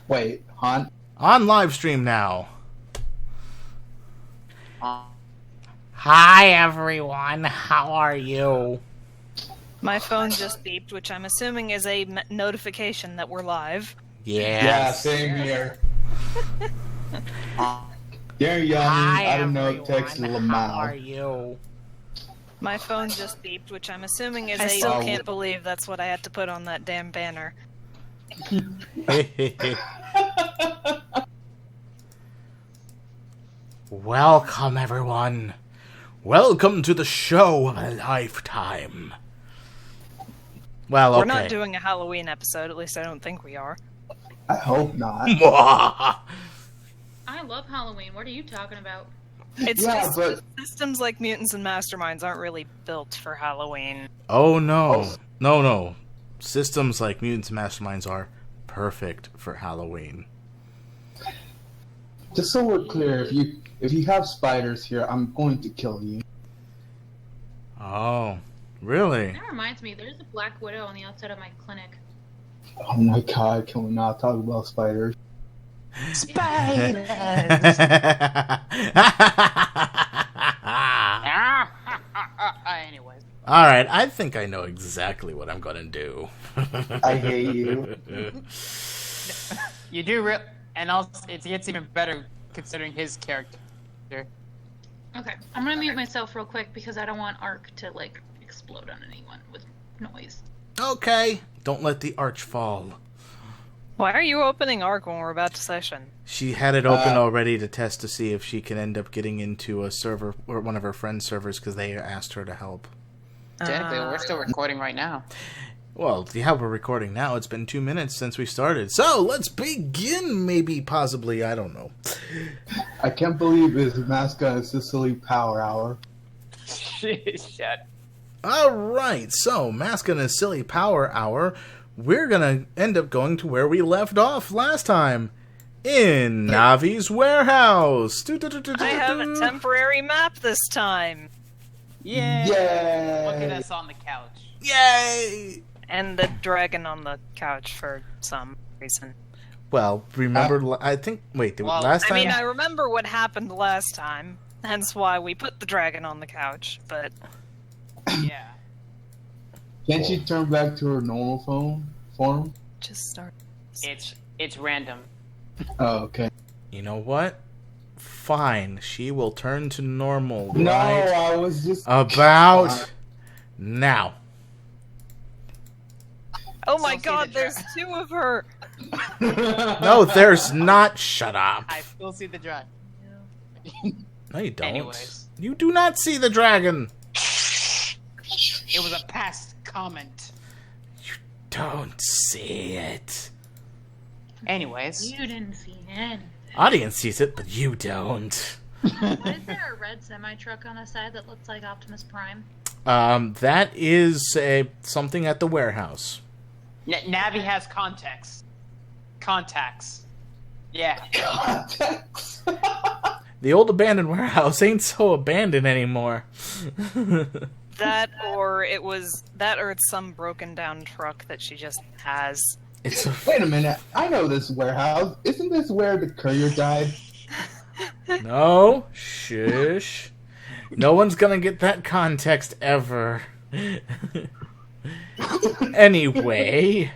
Wait, hon? On live stream now. Hi, everyone. How are you? My phone just beeped, which I'm assuming is a notification that we're live. Yes. Yeah, same here. You're yummy. Hi, I don't know, everyone. text Lamau. How are you? My phone just beeped, which I'm assuming is I still still can't believe that's what I had to put on that damn banner. Welcome, everyone. Welcome to the show of a lifetime. Well, okay. We're not doing a Halloween episode, at least I don't think we are. I hope not. I love Halloween. What are you talking about? It's Yeah, just but- systems like Mutants and Masterminds aren't really built for Halloween. Oh, no. No. Systems like Mutants and Masterminds are perfect for Halloween. Just so we're clear, if you have spiders here, I'm going to kill you. Oh, really? That reminds me, there's a black widow on the outside of my clinic. Oh my god, can we not talk about spiders? Spiders! Anyways. Alright, I think I know exactly what I'm gonna do. I hate you. You do and also it gets even better considering his character. Okay, I'm gonna mute myself real quick because I don't want Ark to, like, explode on anyone with noise. Okay, don't let the arch fall. Why are you opening Ark when we're about to session? She had it open already to test to see if she can end up getting into a server or one of her friends' servers because they asked her to help. Technically, we're still recording right now. Well, yeah, we're recording now. It's been 2 minutes since we started. So, let's begin, maybe, possibly, I don't know. I can't believe it's mascot is Sicily Power Hour. Shut. Alright, so, Mascot and Silly Power Hour, we're gonna end up going to where we left off last time. In Navi's warehouse. I have a temporary map this time. Yay! Yay! Look at us on the couch. Yay! And the dragon on the couch for some reason. Well, remember, I think, wait, Well, last time? I mean, I remember what happened last time, hence why we put the dragon on the couch, but... Yeah. Can't she turn back to her normal form? Just start... It's random. Oh, okay. You know what? Fine, she will turn to normal, No, right? I was just... About now. Oh my Still see god, the there's two of her! No, there's not. Shut up. I still see the dragon. No, you don't. Anyways. You do not see the dragon. It was a past comment. Don't see it. Anyways. You didn't see anything. Audience sees it, but you don't. Why is there a red semi-truck on the side that looks like Optimus Prime? That is something at the warehouse. Navi has contacts. Yeah. Context. The old abandoned warehouse ain't so abandoned anymore. That, or it's some broken down truck that she just has. It's a Wait a minute. I know this warehouse. Isn't this where the courier died? no shush. No one's gonna get that context ever. Anyway,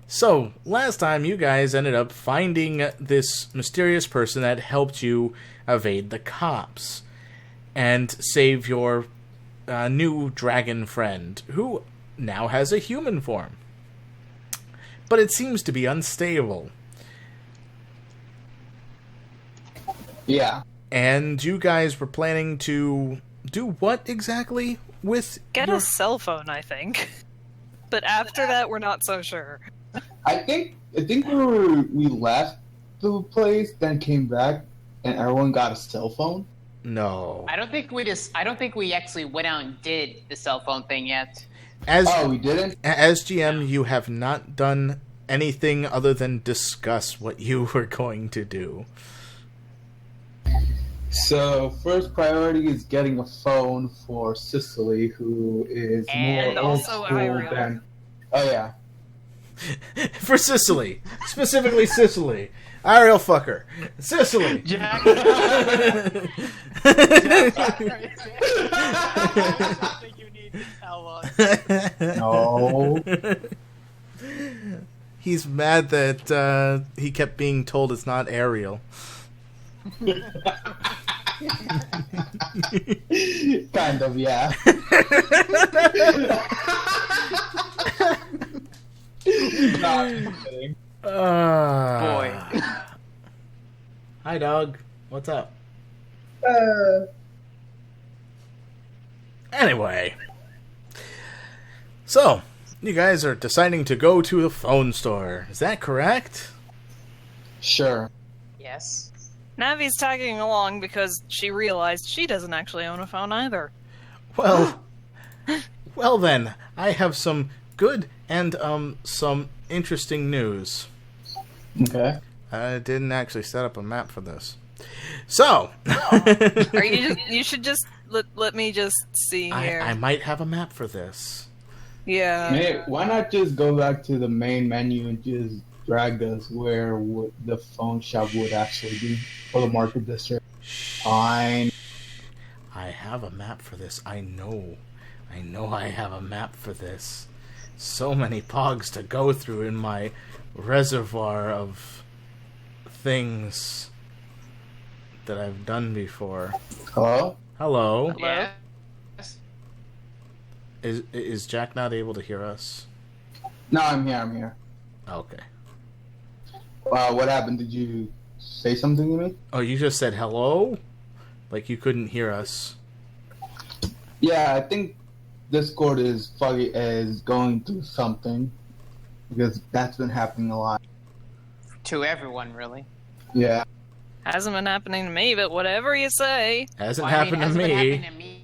so last time you guys ended up finding this mysterious person that helped you evade the cops and save your new dragon friend, who now has a human form. But it seems to be unstable. Yeah. And you guys were planning to do what exactly with Get your... a cell phone, I think. But after that, we're not so sure. I think we left the place, then came back, and everyone got a cell phone. No. I don't think we actually went out and did the cell phone thing yet. Oh, we didn't? As GM, you have not done anything other than discuss what you were going to do. So, first priority is getting a phone for Sicily, who is And more old also school Iriel. than... Oh, yeah. For Sicily. Specifically Sicily. Ariel fucker. Sicily. Jack. I think you need to tell us. No. He's mad that he kept being told it's not Ariel. Kind of, yeah. Nah, I'm kidding. Boy. Hi, dog. What's up? Anyway. So, you guys are deciding to go to the phone store. Is that correct? Sure. Yes. Navi's tagging along because she realized she doesn't actually own a phone either. Well, well then, I have some good and some interesting news. Okay. I didn't actually set up a map for this. So, Or you should just let me just see here. I might have a map for this. Yeah. Hey, why not just go back to the main menu and just drag us where the phone shop would actually be, or the market district? Fine. I have a map for this. I know I have a map for this. So many pogs to go through in my reservoir of things that I've done before. Hello? Hello? Yes. Is Jack not able to hear us? No, I'm here. Okay. What happened? Did you say something to me? Oh, you just said hello? Like you couldn't hear us. Yeah, I think Discord is going through something, because that's been happening a lot. To everyone, really. Yeah. Hasn't been happening to me, but whatever you say. Hasn't Well, happened it hasn't to been me. happening to me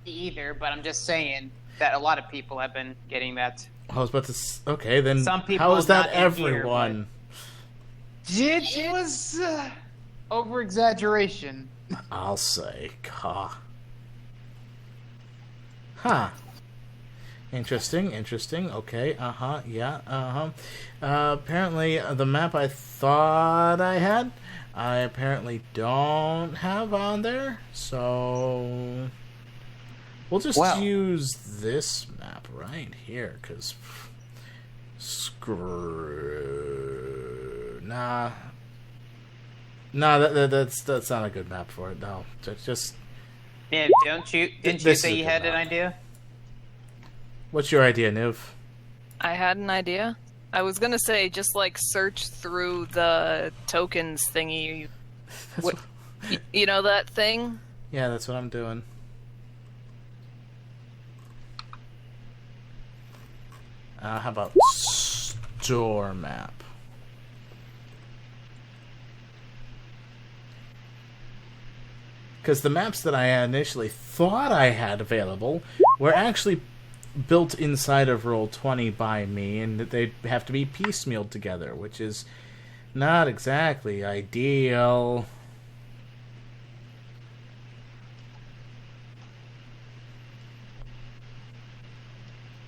either, but I'm just saying that a lot of people have been getting that. I was about to. Okay, then. Some people How is that not in here, everyone? It was over exaggeration. I'll say. Huh. Huh. Interesting. Okay. Yeah. Apparently, the map I thought I had, I apparently don't have on there. So we'll just use this map right here, because screw. Nah, that's not a good map for it. No, just. Yeah, didn't you This is say a you good had an map. idea? What's your idea, Niv? I had an idea. I was gonna say just like search through the tokens thingy. That's You know that thing? Yeah, that's what I'm doing. How about store map? Because the maps that I initially thought I had available were actually built inside of Roll20 by me, and that they'd have to be piecemealed together, which is not exactly ideal.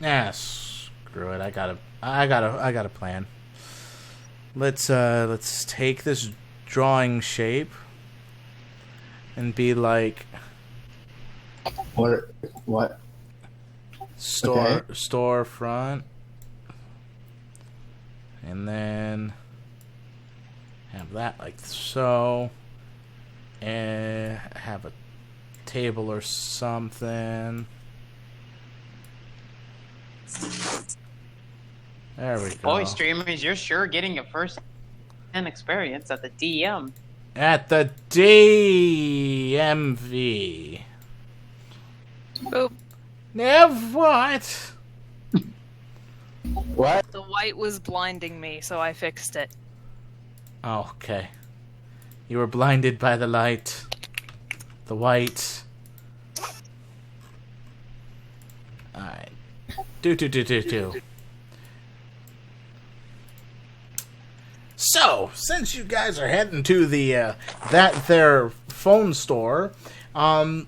Ah, screw it. I got a plan. Let's take this drawing shape and be like What? storefront, and then have that like so, and have a table or something. There we go. Boy, streamers, you're sure getting a first-hand experience at the DM. At the DMV. Boop. Nev, what? What? The white was blinding me, so I fixed it. Oh, okay. You were blinded by the light. The white. Alright. Do. So, since you guys are heading to the that there phone store, I'm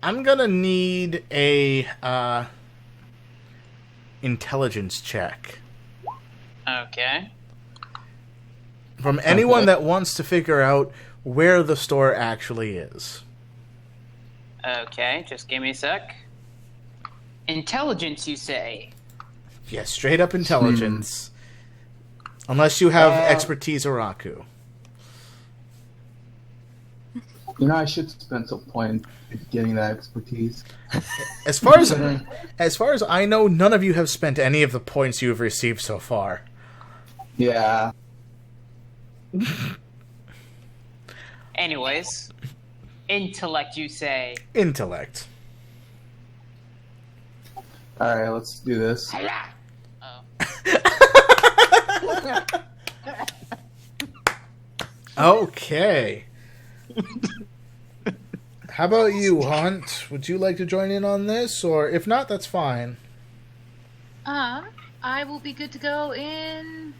gonna need a intelligence check. Okay. From anyone that wants to figure out where the store actually is. Okay, just give me a sec. Intelligence, you say? Yes, straight up intelligence. Unless you have expertise Oraku. You know, I should spend some point in getting that expertise. As far as I know, none of you have spent any of the points you have received so far. Yeah. Anyways, intellect, you say? Intellect. Alright, let's do this. Okay. How about you, Hunt? Would you like to join in on this? Or if not, that's fine. I will be good to go in.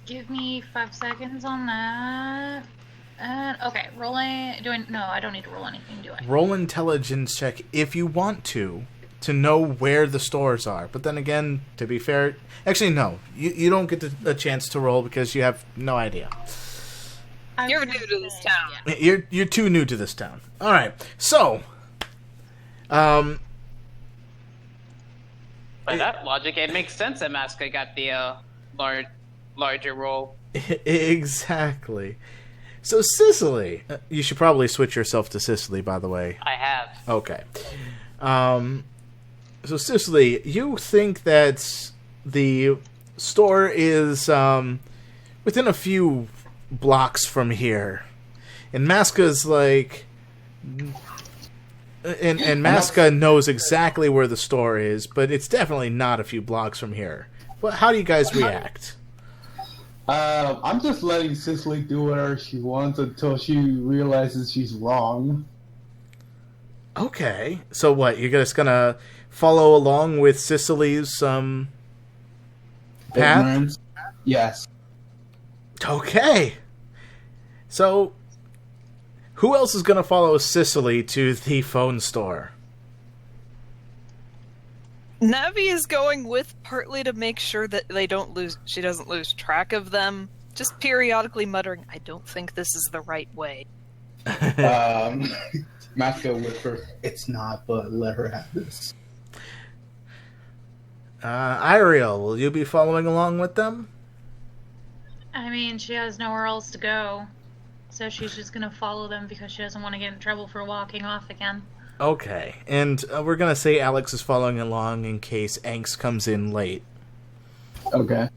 Give me 5 seconds on that. And okay, rolling. No, I don't need to roll anything, do I? Roll intelligence check if you want to know where the stores are. But then again, to be fair, actually no, you don't get a chance to roll because you have no idea. You're new to this town. Yeah. You're too new to this town. All right, so, By that logic, it makes sense that Masca got the larger role. Exactly. So Sicily, you should probably switch yourself to Sicily, by the way. I have. Okay. So Sicily, you think that the store is within a few blocks from here, and Masca's like, and Masca knows exactly where the store is, but it's definitely not a few blocks from here. Well, how do you guys react? I'm just letting Cicely do whatever she wants until she realizes she's wrong. Okay, so what? You're just gonna follow along with Sicily's path? Ignorance? Yes. Okay. So, who else is gonna follow Sicily to the phone store? Navi is going with partly to make sure that she doesn't lose track of them. Just periodically muttering, I don't think this is the right way. Masca whispers, it's not, but let her have this. Iriel, will you be following along with them? I mean, she has nowhere else to go. So she's just gonna follow them because she doesn't want to get in trouble for walking off again. Okay, and we're gonna say Alex is following along in case Angst comes in late. Okay.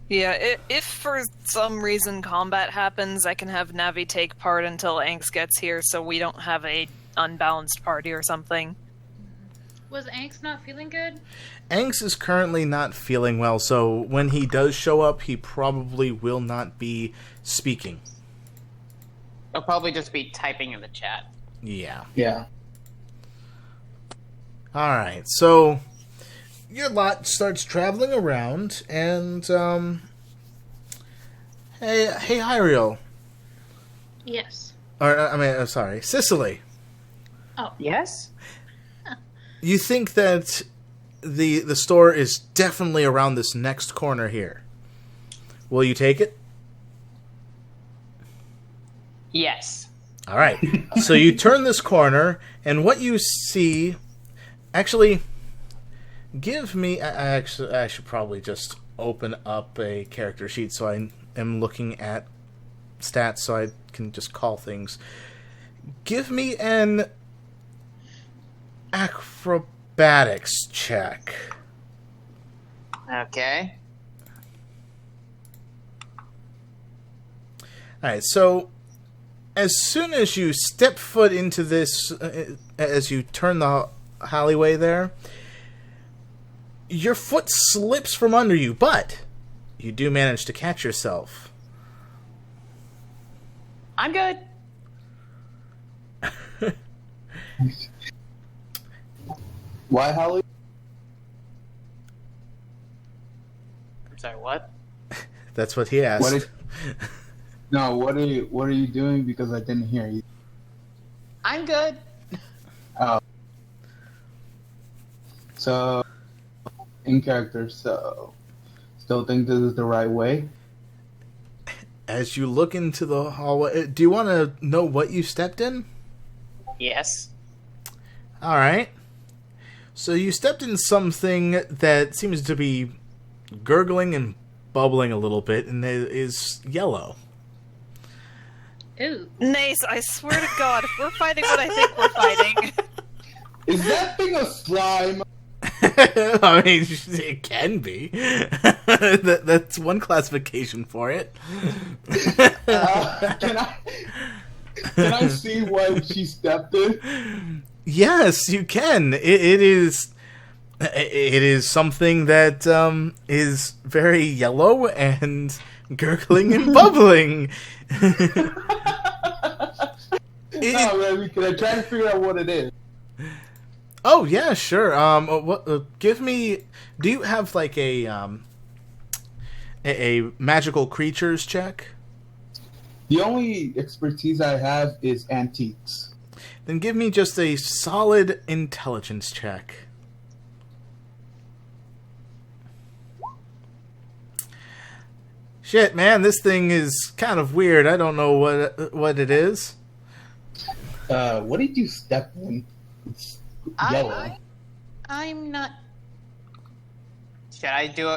Yeah, if for some reason combat happens, I can have Navi take part until Angst gets here so we don't have a unbalanced party or something. Was Angst not feeling good? Angst is currently not feeling well, so when he does show up, he probably will not be speaking. He'll probably just be typing in the chat. Yeah. Yeah. Alright, so your lot starts traveling around, and, hey, Hyriel. Yes. Sorry, Sicily. Oh. Yes? You think that the store is definitely around this next corner here. Will you take it? Yes. Alright, so you turn this corner, and what you see... Actually, give me... I should probably just open up a character sheet so I am looking at stats so I can just call things. Give me an acrobatics check. Okay. Alright, so as soon as you step foot into this, as you turn the alleyway there, your foot slips from under you, but you do manage to catch yourself. I'm good. Why, Holly? I'm sorry, what? That's what he asked. What are you doing? Because I didn't hear you. I'm good. Oh. So, in character, so Still think this is the right way? As you look into the hallway, do you want to know what you stepped in? Yes. All right. So you stepped in something that seems to be gurgling and bubbling a little bit, and it is yellow. Ooh. Nace, I swear to God, if we're fighting what I think we're fighting. Is that thing a slime? I mean, it can be. That's one classification for it. Can I see what she stepped in? Yes, you can. It is something that is very yellow and gurgling and bubbling. No, man, can I try to figure out what it is? Oh yeah, sure. Give me. Do you have like a magical creatures check? The only expertise I have is antiques. Then give me just a solid intelligence check. Shit, man, this thing is kind of weird. I don't know what it is. What did you step in? It's yellow. I'm not. Should I do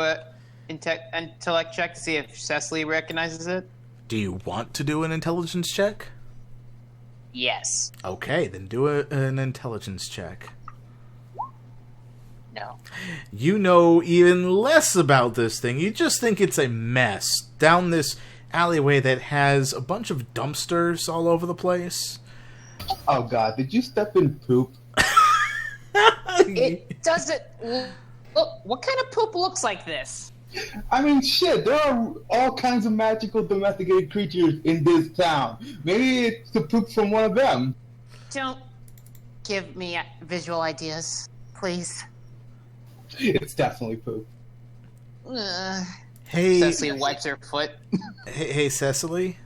a intellect check to see if Cecily recognizes it? Do you want to do an intelligence check? Yes. Okay, then do an intelligence check. No. You know even less about this thing. You just think it's a mess down this alleyway that has a bunch of dumpsters all over the place. Oh God, did you step in poop? It doesn't look. What kind of poop looks like this? I mean, shit, there are all kinds of magical domesticated creatures in this town. Maybe it's the poop from one of them. Don't give me visual ideas, please. It's definitely poop. Hey, Cecily wipes her foot. hey, Cecily.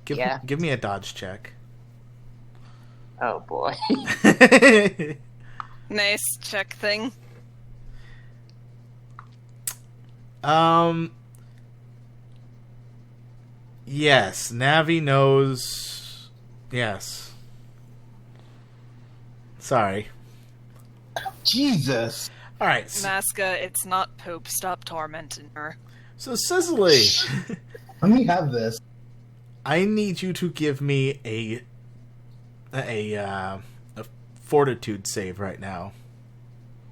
Yeah? Give me a dodge check. Oh boy. Nice check thing. Yes, Navi knows. Yes. Sorry. Jesus. All right. Masca, it's not poop. Stop tormenting her. So Cecily, Let me have this. I need you to give me a fortitude save right now.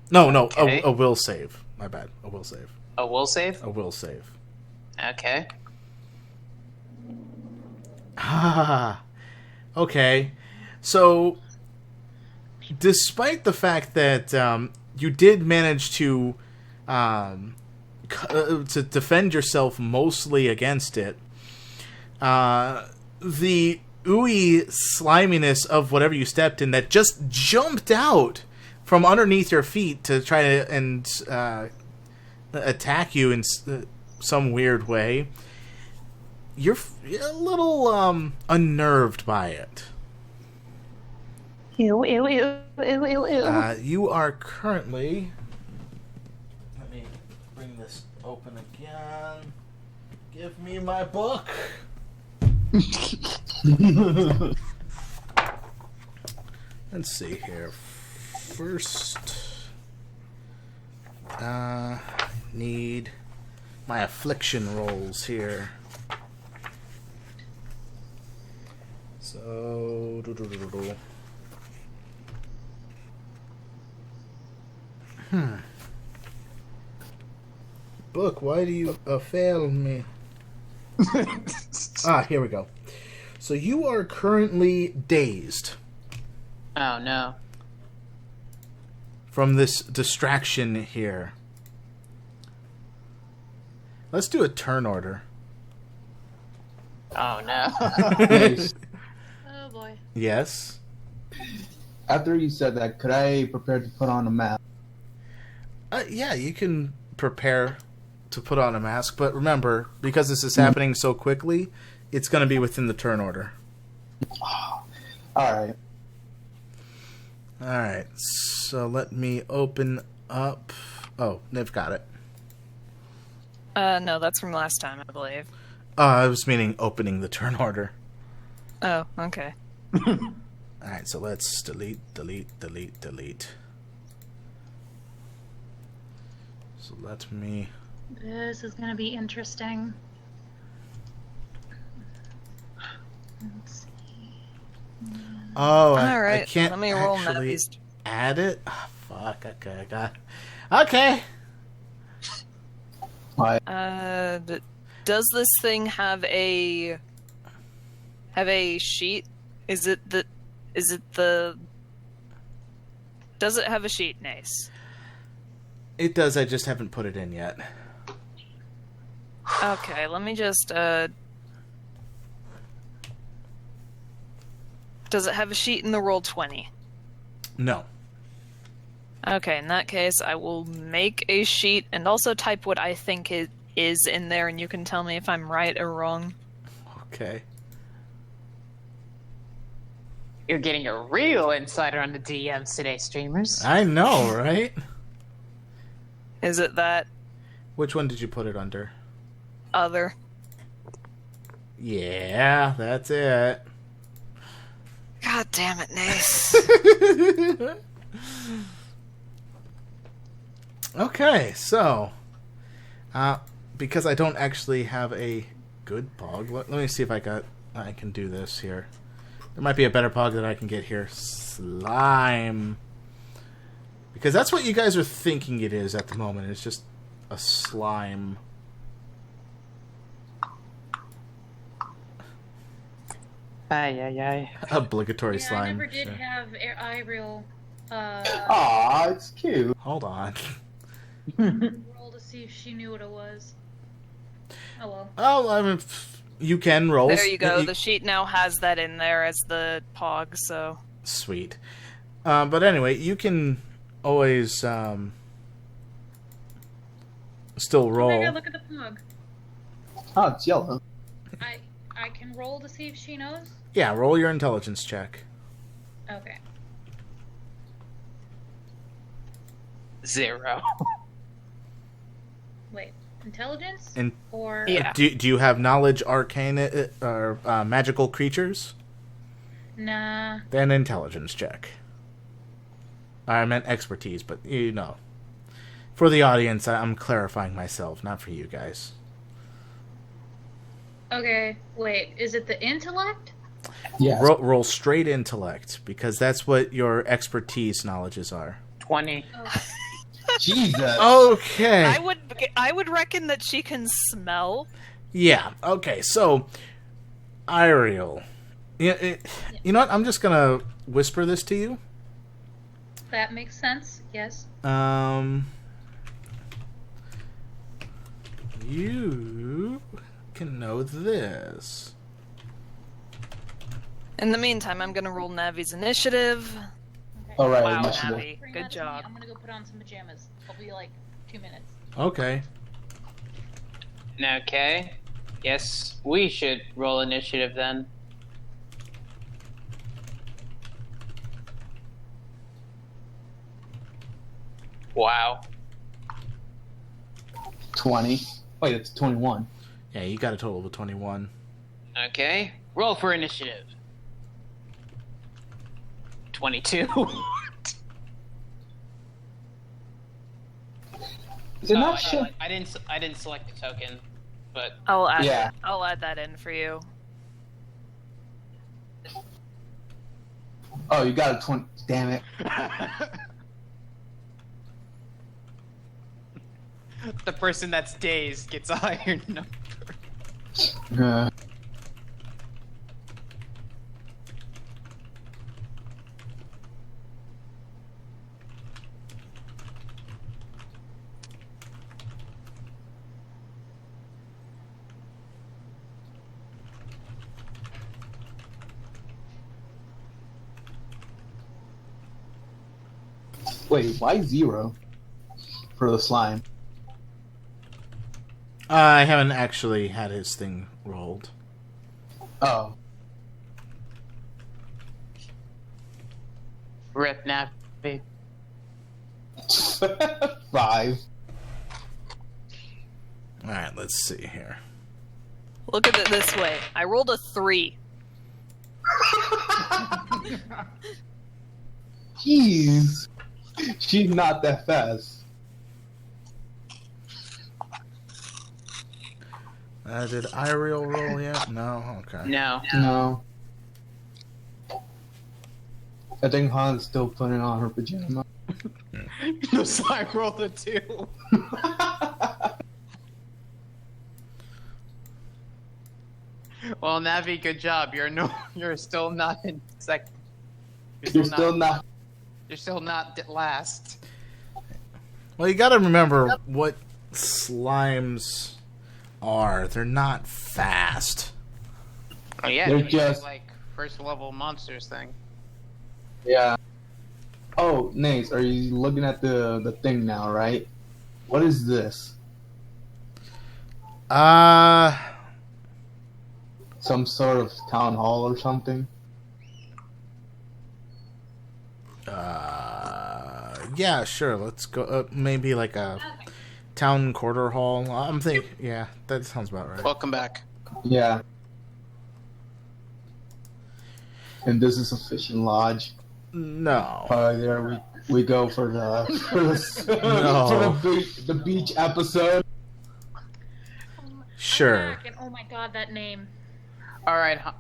No, Okay. a will save. My bad. A will save. A will save? A will save. Okay. Ah, okay. So, despite the fact that you did manage to defend yourself mostly against it, the ooey sliminess of whatever you stepped in that just jumped out from underneath your feet to try to attack you in some weird way. You're a little unnerved by it. Ew, ew, ew, ew, ew, ew. You are currently... Let me bring this open again. Give me my book. Let's see here. First, need my affliction rolls here. So, Book, why do you fail me? Here we go. So you are currently dazed Oh no. from this distraction here. Let's do a turn order. Oh no. Nice. Oh boy. Yes. After you said that, could I prepare to put on a mask? Yeah, you can prepare to put on a mask, but remember, because this is happening so quickly, it's going to be within the turn order. Alright. Alright, so let me open up... Oh, Niv got it. No, that's from last time, I believe. I was meaning opening the turn order. Oh, okay. Alright, so let's delete. So let me... This is gonna be interesting. Let's see. Oh, I Alright, can't let me roll actually Navi's. add it? Oh, fuck, okay, I got... Okay! Does this thing have a sheet? Does it have a sheet, Nace? It does, I just haven't put it in yet. Okay, let me just, does it have a sheet in the roll 20? No. Okay, in that case, I will make a sheet and also type what I think it is in there, and you can tell me if I'm right or wrong. Okay. You're getting a real insider on the DMs today, streamers. I know, right? Is it that Which one did you put it under? other? Yeah, that's it. God damn it, Nace. Okay, so... because I don't actually have a good pog, let me see if I can do this here. There might be a better pog that I can get here. Slime. Because that's what you guys are thinking it is at the moment. It's just a slime. Ay. Obligatory Yeah, slime. I never did Sure. have Ariel Aw, it's cute. Hold on. roll to see if she knew what it was. Oh well. Oh, I mean, you can roll. There you go. The sheet now has that in there as the pog, so... Sweet. But anyway, you can always still Oh roll. my god, look at the pug. Oh, it's yellow. I can roll to see if she knows? Yeah, roll your intelligence check. Okay. 0. Wait. Intelligence? And Or... Yeah. do you have knowledge, arcane, or magical creatures? Nah. Then intelligence check. I meant expertise, but you know. For the audience, I'm clarifying myself, not for you guys. Okay, wait. Is it the intellect? Yes. Roll straight intellect, because that's what your expertise knowledges are. 20. Oh. Jesus. Okay. I would reckon that she can smell. Yeah, okay, so... Ariel. You know what? I'm just gonna whisper this to you. That makes sense, yes. You can know this. In the meantime, I'm gonna roll Navi's initiative. Okay. All right, Wow, initiative. Navi. Bring Good that to me. job. I'm gonna go put on some pajamas. I'll be like 2 minutes. Okay. Okay. Yes, we should roll initiative then. Wow. 20. Wait, it's 21. Yeah, you got a total of 21. Okay. Roll for initiative. 22. Is it not shit? I didn't select the token, but I'll add Yeah. I'll add that in for you. Oh, you got a 20. Damn it. the person that's dazed gets a higher number. Wait, why 0 for the slime? I haven't actually had his thing rolled. Oh. Rip Navi. 5. Alright, let's see here. Look at it this way. I rolled a 3. Jeez. She's not that fast. Did Ariel roll yet? No? Okay. No. No. I think Han's still putting on her pajamas. So I rolled a 2. Well, Navi, good job. You're still not in second. You're still not. You're still not last. Well, you gotta remember what slimes are. They're not fast. Oh yeah, They're they're just- like first level monsters thing. Yeah. Oh, Nace, are you looking at the thing now, right? What is this? Some sort of town hall or something? Yeah, sure. Let's go. Maybe like a town quarter hall. I'm thinking. Yeah, that sounds about right. Welcome back. Yeah. And this is a fishing lodge. No. There we go for the No. for the beach episode. Sure. I'm back, and oh my god, that name. All right, Hunt.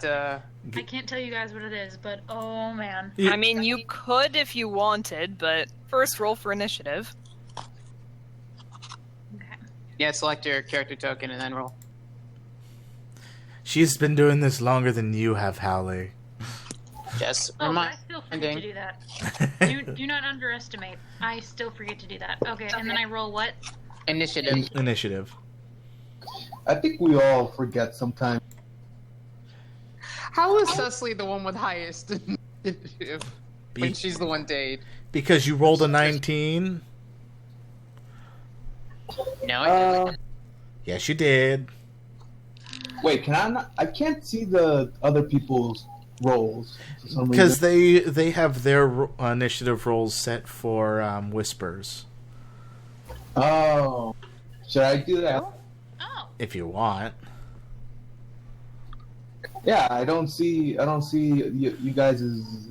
I can't tell you guys what it is, but oh man. Yeah. I mean, you could if you wanted, but first roll for initiative. Okay. Yeah, select your character token and then roll. She's been doing this longer than you have, Howley. Yes. Oh, Remind. I still forget to do that. Do not underestimate. I still forget to do that. Okay, and then I roll what? Initiative. Initiative. I think we all forget sometimes. How is Cecily the one with highest initiative when she's the one date? Because you rolled a 19. No, I didn't. Yes, you did. Wait, can I not? I can't see the other people's rolls for some Because reason. they have their initiative rolls set for whispers. Oh, should I do that? Oh. If you want. Yeah, I don't see you guys'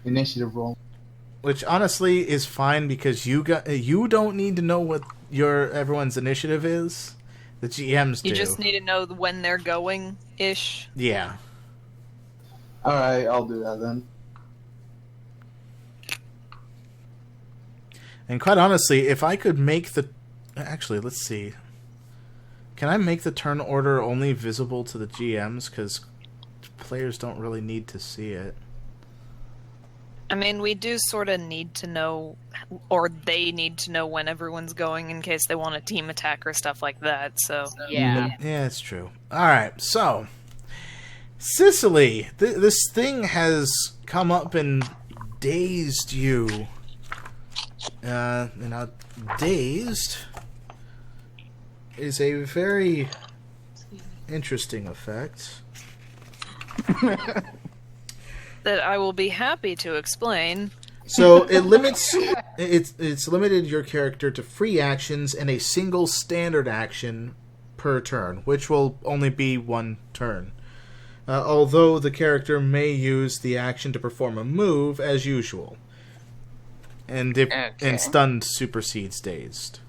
initiative roll. Which honestly is fine because you don't need to know what everyone's initiative is. The GMs do. You just need to know when they're going ish. Yeah. All right, I'll do that then. And quite honestly, if I could make actually, let's see. Can I make the turn order only visible to the GMs? Because players don't really need to see it. I mean, we do sort of need to know, or they need to know when everyone's going in case they want a team attack or stuff like that, so... Yeah. Yeah, it's true. Alright, so... Cicely, this thing has come up and dazed you. Dazed is a very interesting effect. That I will be happy to explain. So it limits it's limited your character to free actions and a single standard action per turn, which will only be one turn. Although the character may use the action to perform a move as usual. And and stunned supersedes dazed.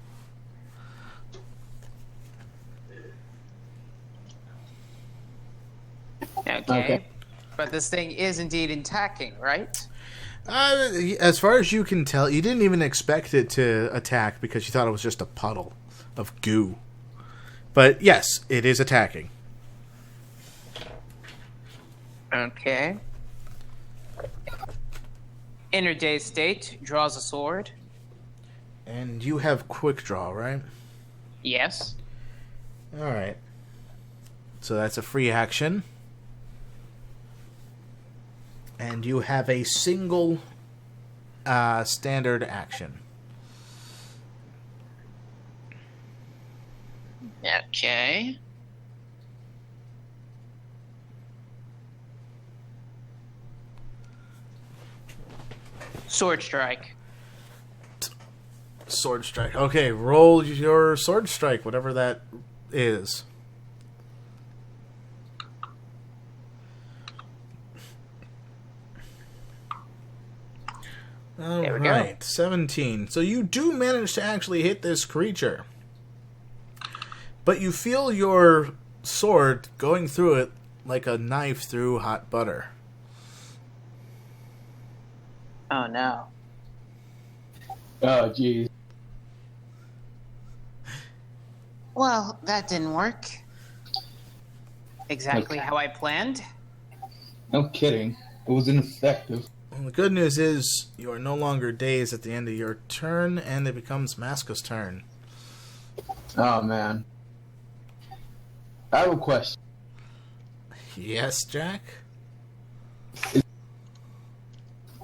Okay. But this thing is indeed attacking, right? As far as you can tell, you didn't even expect it to attack because you thought it was just a puddle of goo. But yes, it is attacking. Okay. Inner day state, draws a sword. And you have quick draw, right? Yes. Alright. So that's a free action. And you have a single standard action. Okay. Sword strike. sword strike. Okay, roll your sword strike, whatever that is. There we go. Alright, 17. So you do manage to actually hit this creature. But you feel your sword going through it like a knife through hot butter. Oh no. Oh, jeez. Well, that didn't work. Exactly Okay. how I planned. No kidding. It was ineffective. Well, the good news is you are no longer dazed at the end of your turn, and it becomes Maska's turn. Oh, man. I have a question. Yes, Jack?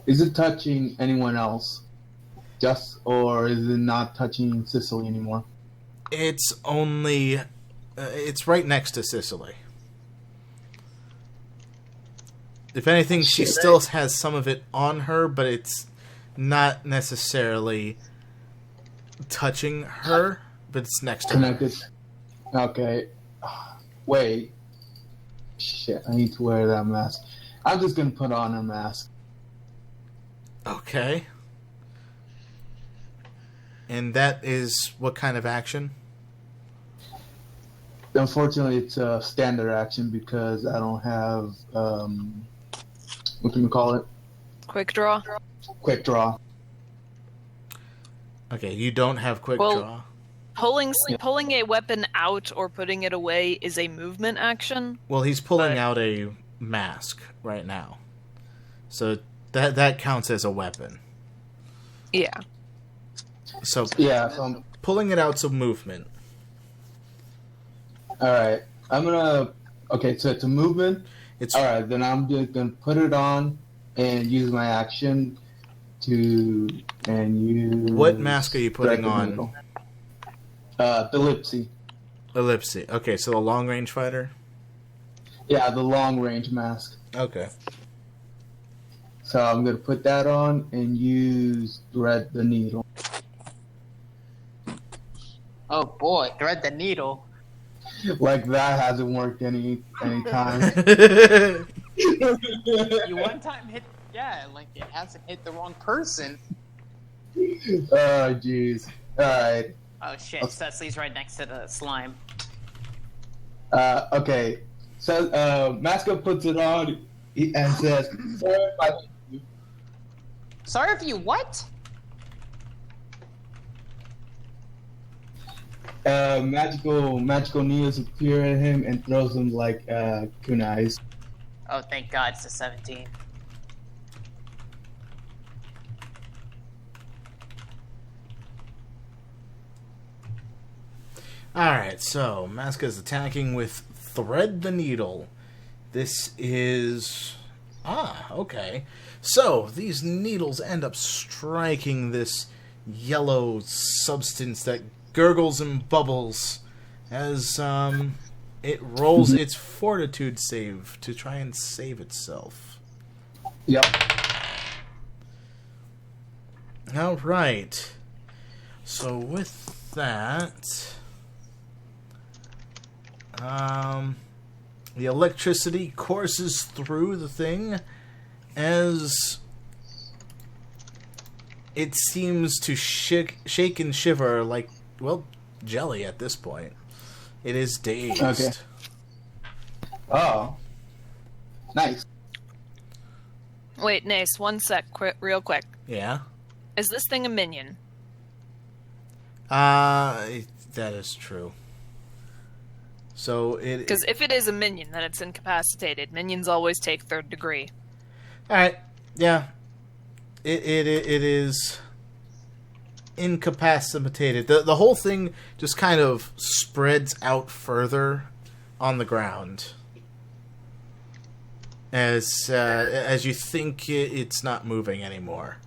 Is it touching anyone else? Or is it not touching Sicily anymore? It's only... it's right next to Sicily. If anything, she still has some of it on her, but it's not necessarily touching her, but it's next to her. Connected. Okay. Wait. Shit, I need to wear that mask. I'm just gonna put on a mask. Okay. And that is what kind of action? Unfortunately, it's a standard action because I don't have, what can we call it? Quick draw. Quick draw. Okay, you don't have quick Well- draw. Pulling a weapon out or putting it away is a movement action. Well, he's pulling but- out a mask right now. So that counts as a weapon. Yeah. So Yeah, so I'm, pulling it out's a movement. alright. I'm gonna, okay, so it's a movement. It's Alright, then I'm just gonna put it on and use my action to, and use... What mask are you putting on? Needle. The Lipsy. Ellipse. Okay, so a long range fighter? Yeah, the long range mask. Okay. So I'm gonna put that on and use thread the needle. Oh boy, thread the needle. Like that hasn't worked any time. You one time hit, yeah, like it hasn't hit the wrong person. Oh jeez. Alright. Oh shit, Cecily's right next to the slime. Okay. So Masco puts it on and says, "Sorry if I hit you." Sorry if you what? Magical needles appear at him and throws him like kunais. Oh, thank God, it's a 17. Alright, so Maska's attacking with Thread the Needle. This is... okay. So, these needles end up striking this yellow substance that gurgles and bubbles as it rolls its fortitude save to try and save itself. Yep. Alright. So with that... the electricity courses through the thing as it seems to shake and shiver like, well, jelly at this point. It is dazed. Okay. Oh. Nice. Wait, Nace, one sec, real quick. Yeah? Is this thing a minion? That is true. So it... Because if it is a minion, then it's incapacitated. Minions always take third degree. Alright, yeah. It is incapacitated. The whole thing just kind of spreads out further on the ground. As you think it's not moving anymore.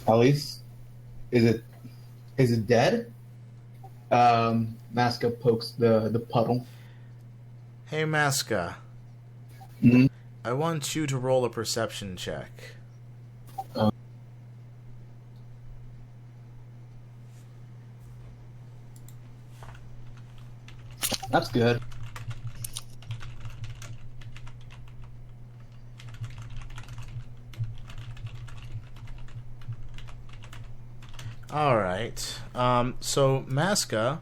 At least, is it dead? Masca pokes the puddle. Hey, Maska. Mhm. I want you to roll a perception check. That's good. All right. So Masca,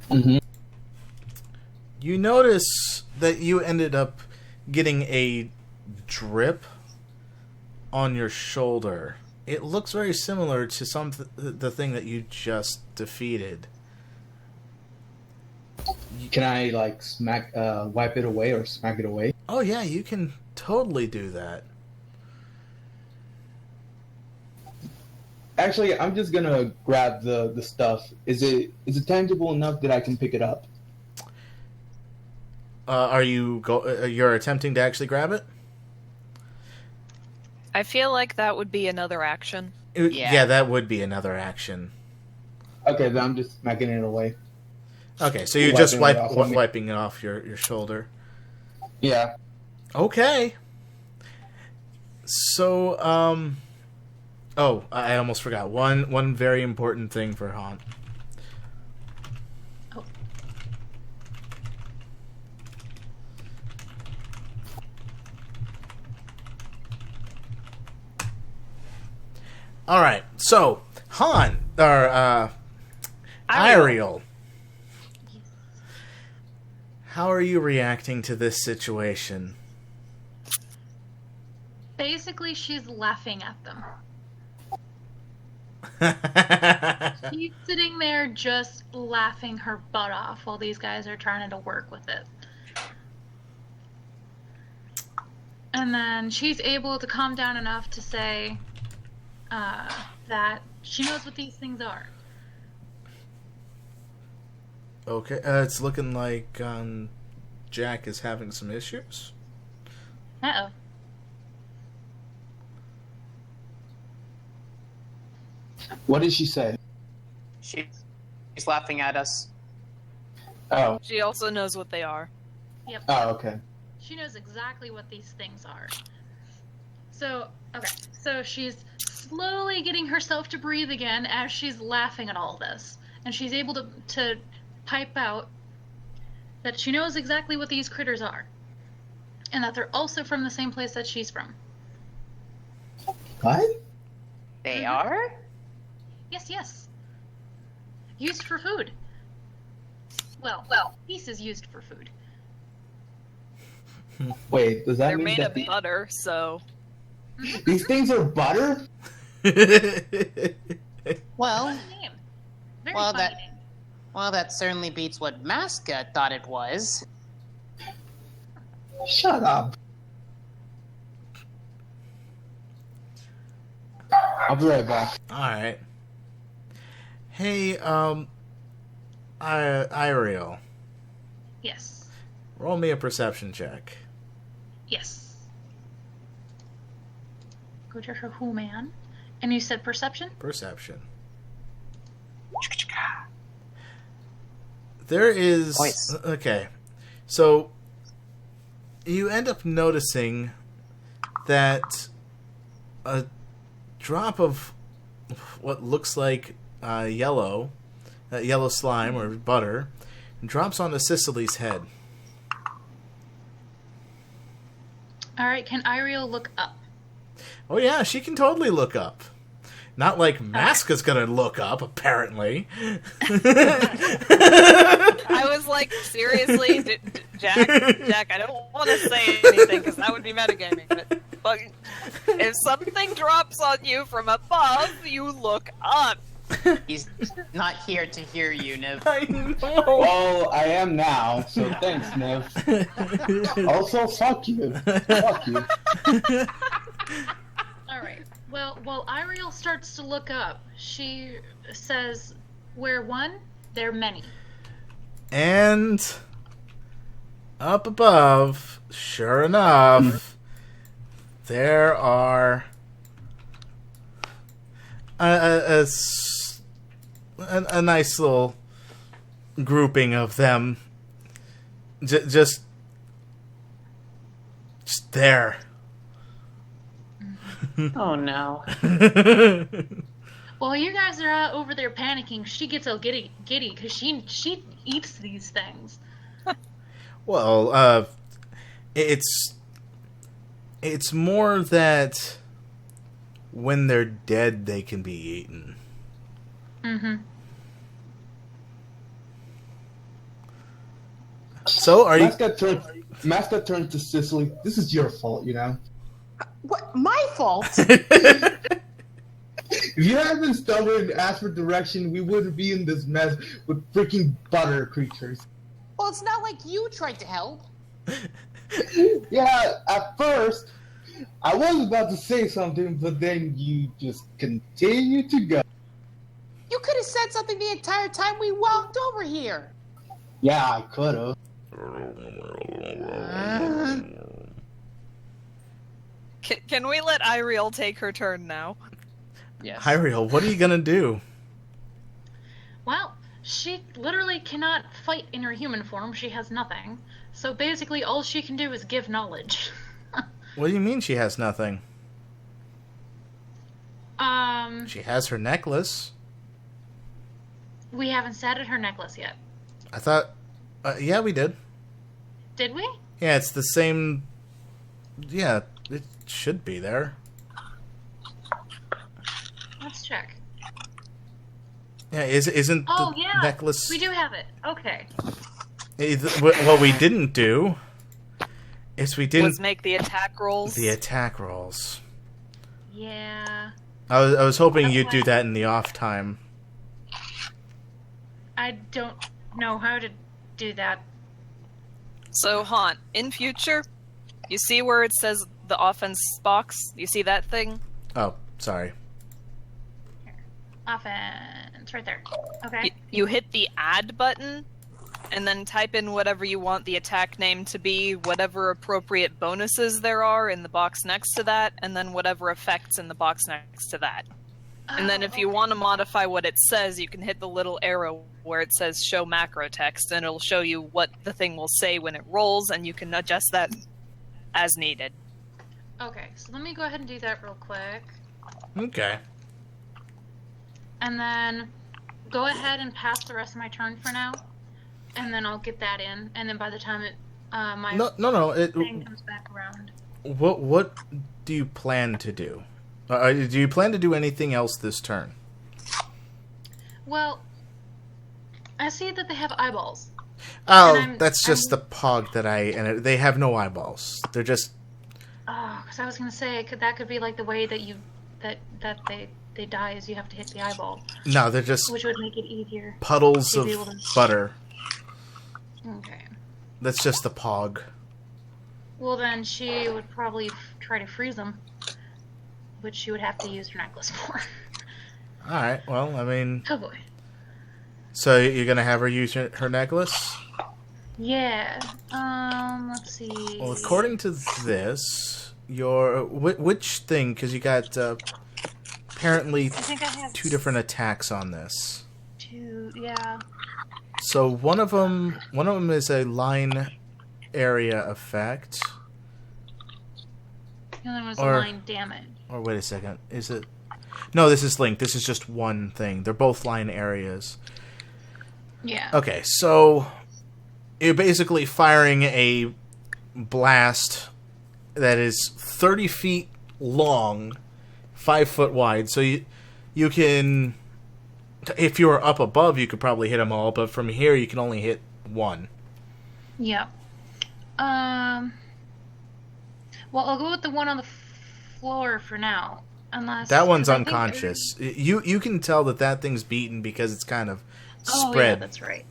Mm-hmm. you notice that you ended up getting a drip on your shoulder. It looks very similar to the thing that you just defeated. Can I like wipe it away or smack it away? Oh yeah, you can totally do that. Actually, I'm just gonna grab the stuff. Is it tangible enough that I can pick it up? Are you you're attempting to actually grab it? I feel like that would be another action. Yeah, that would be another action. Okay, then I'm just smacking it away. Okay, so you're just wiping it off your shoulder. Yeah. Okay. So, oh, I almost forgot. One very important thing for Han. Oh. Alright, so, Han, or, Ariel. How are you reacting to this situation? Basically, she's laughing at them. She's sitting there just laughing her butt off while these guys are trying to work with it. And then she's able to calm down enough to say that she knows what these things are. Okay, it's looking like Jack is having some issues. Uh-oh. What did she say? She's laughing at us. Oh. She also knows what they are. Yep. Oh, okay. She knows exactly what these things are. So, okay. So she's slowly getting herself to breathe again as she's laughing at all this. And she's able to pipe out that she knows exactly what these critters are. And that they're also from the same place that she's from. What? They are? Yes, yes. Used for food. Well, pieces used for food. Wait, does that They're mean made that of butter, so these things are butter? Well, Name. Very Well, funny that- name. well, that certainly beats what Masca thought it was. Shut up. I'll be right back. Alright. Hey, Ariel, Yes. roll me a perception check. Yes. Go to her who man. And you said perception? Perception. There is... Voice. Okay. So, you end up noticing that a drop of what looks like yellow slime or butter drops onto Cicely's head. Alright, can Ariel look up? Oh yeah, she can totally look up. Not like Masca's gonna look up, apparently. I was like, seriously, Jack, I don't want to say anything because that would be metagaming. But if something drops on you from above, you look up. He's not here to hear you, Niv. I know. Well, I am now, so thanks, Nev. Also, fuck you. Fuck you. Alright. Well, while Ariel starts to look up, she says, where one, there many. And up above, sure enough, there are a nice little grouping of them, just there. Oh no. While you guys are over there panicking, she gets all giddy because she eats these things. Well, it's more that when they're dead, they can be eaten. Mm-hmm. So, are you... Mascot turned to Cicely. This is your fault, you know? What? My fault? If you hadn't stuttered and asked for direction, we wouldn't be in this mess with freaking butter creatures. Well, it's not like you tried to help. Yeah, at first, I was about to say something, but then you just continue to go. You could have said something the entire time we walked over here. Yeah, I could have. Can we let Iriel take her turn now? Yes. Hyriel, what are you gonna do? Well, she literally cannot fight in her human form. She has nothing. So basically, all she can do is give knowledge. What do you mean she has nothing? She has her necklace. We haven't sat at her necklace yet. I thought... yeah, we did. Did we? Yeah, it's the same... Yeah, it should be there. Let's check. Yeah, isn't Oh, the yeah. necklace... We do have it. Okay. What we didn't do is we didn't... Was make the attack rolls. The attack rolls. Yeah. I was hoping you'd Okay. do that in the off time. I don't know how to do that. So, Haunt, in future, you see where it says the offense box? You see that thing? Oh, sorry. Offense. Right there. Okay. You hit the add button, and then type in whatever you want the attack name to be, whatever appropriate bonuses there are in the box next to that, and then whatever effects in the box next to that. And then if you want to modify what it says, you can hit the little arrow where it says show macro text, and it'll show you what the thing will say when it rolls, and you can adjust that as needed. Okay, so let me go ahead and do that real quick. Okay. And then go ahead and pass the rest of my turn for now. And then I'll get that in. And then by the time it my No. thing comes back around. What do you plan to do? Do you plan to do anything else this turn? Well, I see that they have eyeballs. Oh, that's just the pog that and they have no eyeballs. They're just... Oh, because I was gonna say that could be like the way that you that they die is you have to hit the eyeball, No, they're just which would make it easier. puddles to of be able to- butter. Okay. That's just the pog. Well, then she would probably try to freeze them, which she would have to use her necklace for. Alright, well, I mean... Oh boy. So you're gonna have her use her necklace? Yeah. Let's see. Well, according to this, your... Which thing? Because you got, apparently I think I have 2 different attacks on this. 2. Yeah. So one of them is a line area effect. The other one's Or- line damage. Or wait a second, is it? No, this is linked. This is just one thing. They're both line areas. Yeah. Okay, so you're basically firing a blast that is 30 feet long, 5 foot wide. So you can, if you were up above, you could probably hit them all, but from here you can only hit one. Yeah. Well, I'll go with the one on the floor for now. Unless That one's 'cause I think unconscious. You can tell that thing's beaten because it's kind of Oh, yeah, spread. that's right.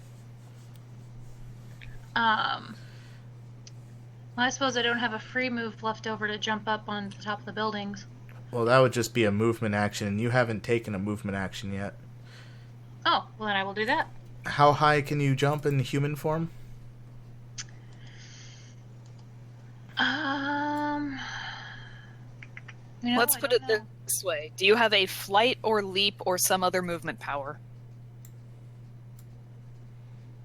Well, I suppose I don't have a free move left over to jump up on the top of the buildings. Well, that would just be a movement action, and you haven't taken a movement action yet. Oh, well then I will do that. How high can you jump in human form? You know, Let's I put don't it know. this way. Do you have a flight or leap or some other movement power?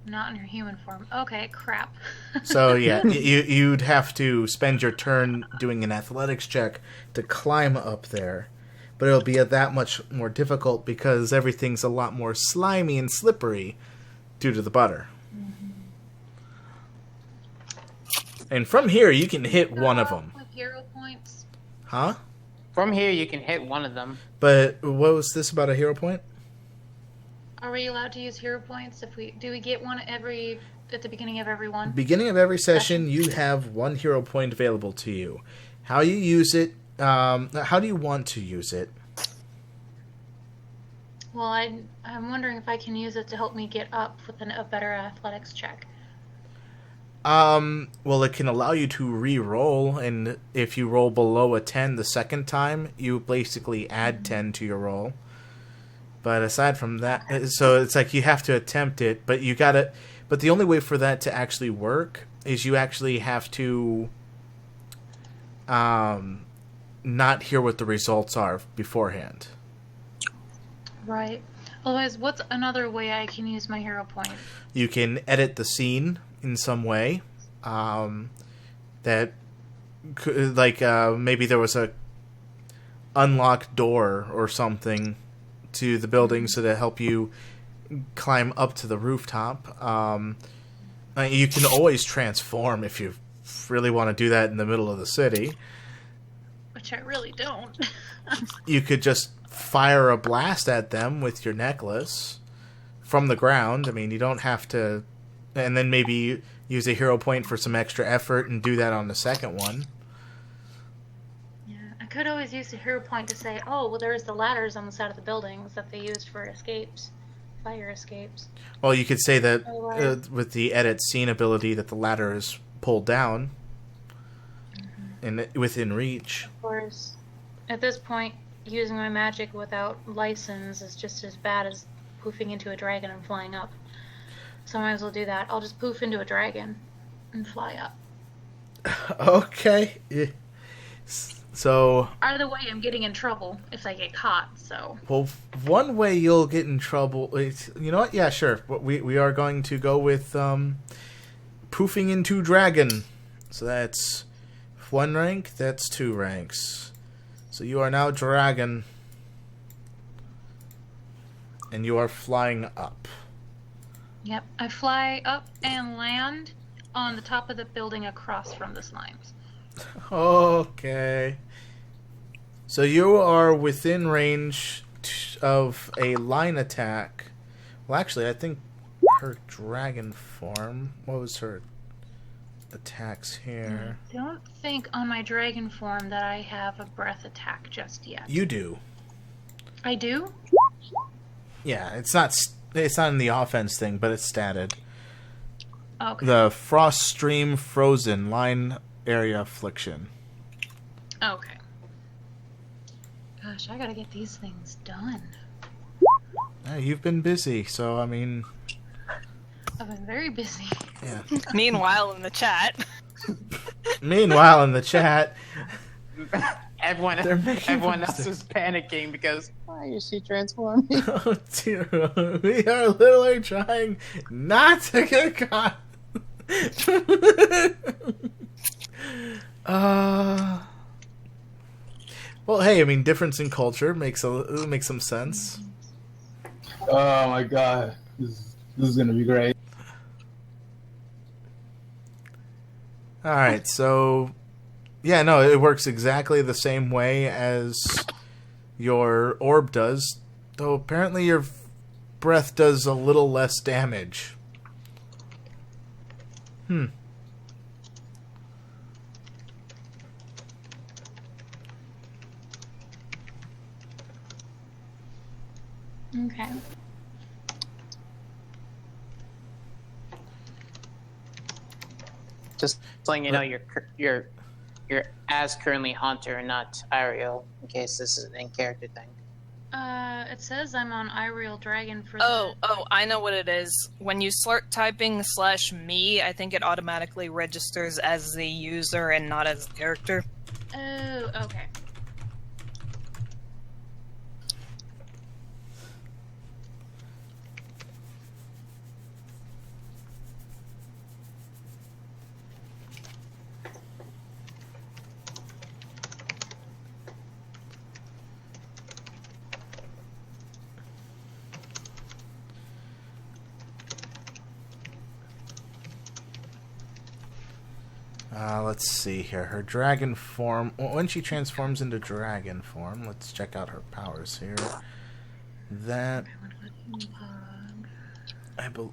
Not in your human form. Okay, crap. So yeah, you'd have to spend your turn doing an athletics check to climb up there, but it'll be that much more difficult because everything's a lot more slimy and slippery due to the butter. And from here, you can hit one of them. With hero points. Huh? From here, you can hit one of them. But what was this about a hero point? Are we allowed to use hero points? Do we get one at the beginning of every one? Beginning of every session, you have one hero point available to you. How you use it, how do you want to use it? Well, I'm wondering if I can use it to help me get up with a better athletics check. Well, it can allow you to re-roll, and if you roll below a 10 the second time, you basically add 10 to your roll. But aside from that, so it's like you have to attempt it, but but the only way for that to actually work is you actually have to, not hear what the results are beforehand. Right. Otherwise, what's another way I can use my hero point? You can edit the scene in some way. That could, like, maybe there was a unlocked door or something to the building so to help you climb up to the rooftop. You can always transform if you really want to do that in the middle of the city. Which I really don't. You could just fire a blast at them with your necklace from the ground. I mean, you don't have to... And then maybe use a hero point for some extra effort and do that on the second one. Yeah, I could always use the hero point to say, oh, well, there's the ladders on the side of the buildings that they used for escapes. Fire escapes. Well, you could say that with the edit scene ability that the ladder is pulled down and within reach. Of course. At this point, using my magic without license is just as bad as poofing into a dragon and flying up. So I might as well do that. I'll just poof into a dragon and fly up. Okay. So... Either way, I'm getting in trouble if I get caught, so... Well, one way you'll get in trouble... You know what? Yeah, sure. We are going to go with poofing into dragon. So that's 1 rank, that's 2 ranks. So you are now dragon. And you are flying up. Yep, I fly up and land on the top of the building across from the slimes. Okay. So you are within range of a line attack. Well, actually, I think her dragon form... What was her attacks here? I don't think on my dragon form that I have a breath attack just yet. You do. I do? Yeah, it's not in the offense thing, but it's statted. Okay. The Frost Stream Frozen line area affliction. Okay. Gosh, I gotta get these things done. You've been busy, so I mean... I've been very busy. Yeah. Meanwhile, in the chat. Meanwhile, in the chat... Everyone else is panicking because why is she transforming? Oh dear, we are literally trying not to get caught. Well, hey, I mean, difference in culture makes some sense. Oh my god, this is gonna be great. All right, so yeah, no, it works exactly the same way as your orb does, though apparently your breath does a little less damage. Okay. Just letting you know, you're as currently Haunter and not Ariel, in case this is an in-character thing. It says I'm on Iriel Dragon for Oh, I know what it is. When you start typing /me, I think it automatically registers as the user and not as the character. Oh, okay. Let's see here. Her dragon form. When she transforms into dragon form, let's check out her powers here. That.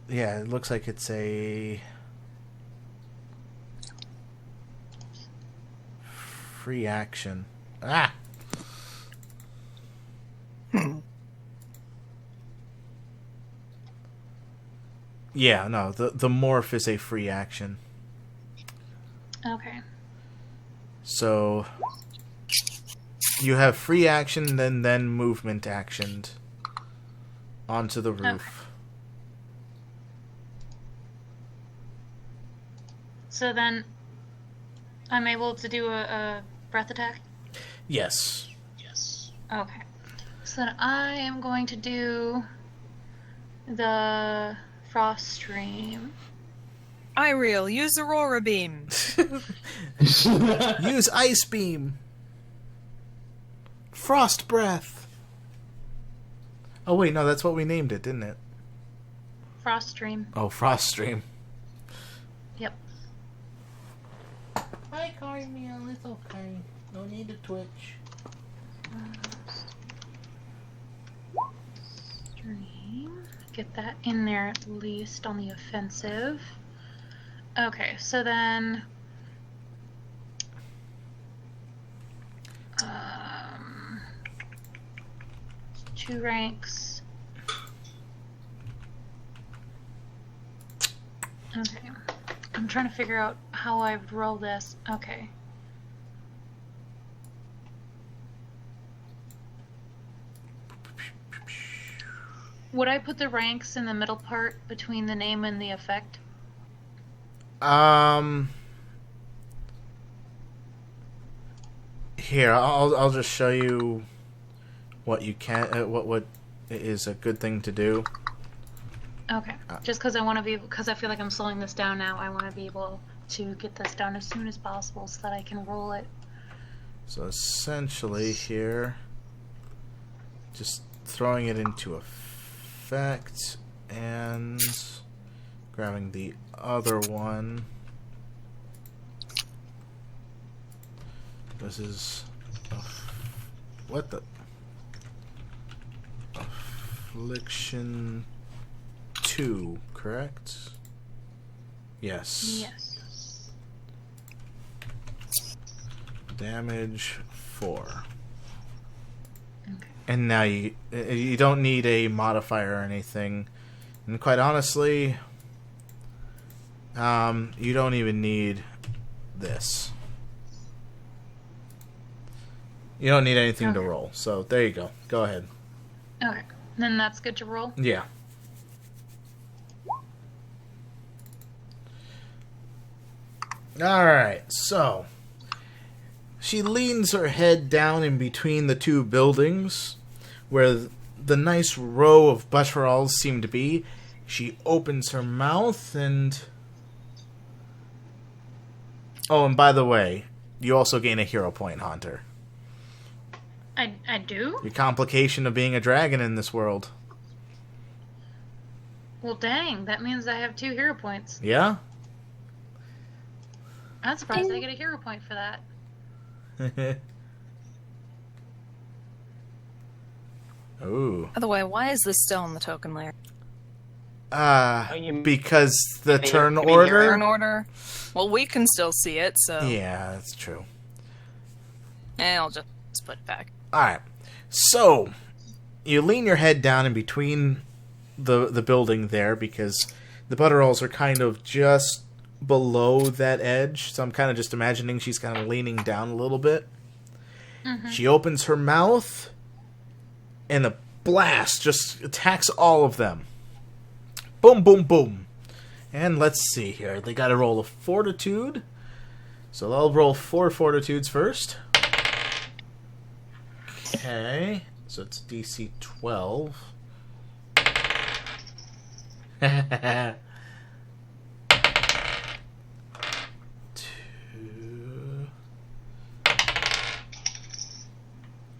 Yeah, it looks like it's a free action. Ah! Yeah, no, the morph is a free action. Okay. So you have free action, then movement actioned onto the roof. Okay. So then I'm able to do a breath attack? Yes. Okay. So then I am going to do the frost stream. Ireel, use Aurora Beam. Use Ice Beam. Frost Breath. Oh wait, no, that's what we named it, didn't it? Frost stream. Oh, Frost Stream. Yep. Hi, Carmiel. It's okay. No need to twitch. Stream. Get that in there at least on the offensive. Okay, so then... 2 ranks. Okay. I'm trying to figure out how I would roll this. Okay. Would I put the ranks in the middle part between the name and the effect? Here, I'll just show you what you can, what is a good thing to do. Okay. Just because I want to be, because I feel like I'm slowing this down now, I want to be able to get this down as soon as possible so that I can roll it. So essentially here, just throwing it into effect and grabbing the other one. This is what the affliction 2, correct? Yes. Yes. Damage 4. Okay. And now you don't need a modifier or anything, and quite honestly, you don't even need this. You don't need anything to roll, so there you go. Go ahead. Okay. Then that's good to roll? Yeah. Alright, so she leans her head down in between the two buildings where the nice row of butcherals seem to be. She opens her mouth and... Oh, and by the way, you also gain a hero point, Haunter. I do? Your complication of being a dragon in this world. Well, dang. That means I have 2 hero points. Yeah? I'm surprised I get a hero point for that. Ooh. By the way, why is this still in the token layer? Because the turn your order... Turn order? Well, we can still see it, so... Yeah, that's true. I'll just put it back. Alright. So, you lean your head down in between the building there because the butteralls are kind of just below that edge. So I'm kind of just imagining she's kind of leaning down a little bit. Mm-hmm. She opens her mouth and a blast just attacks all of them. Boom, boom, boom. And let's see here. They got to roll a fortitude. So I'll roll 4 fortitudes first. Okay. So it's DC 12.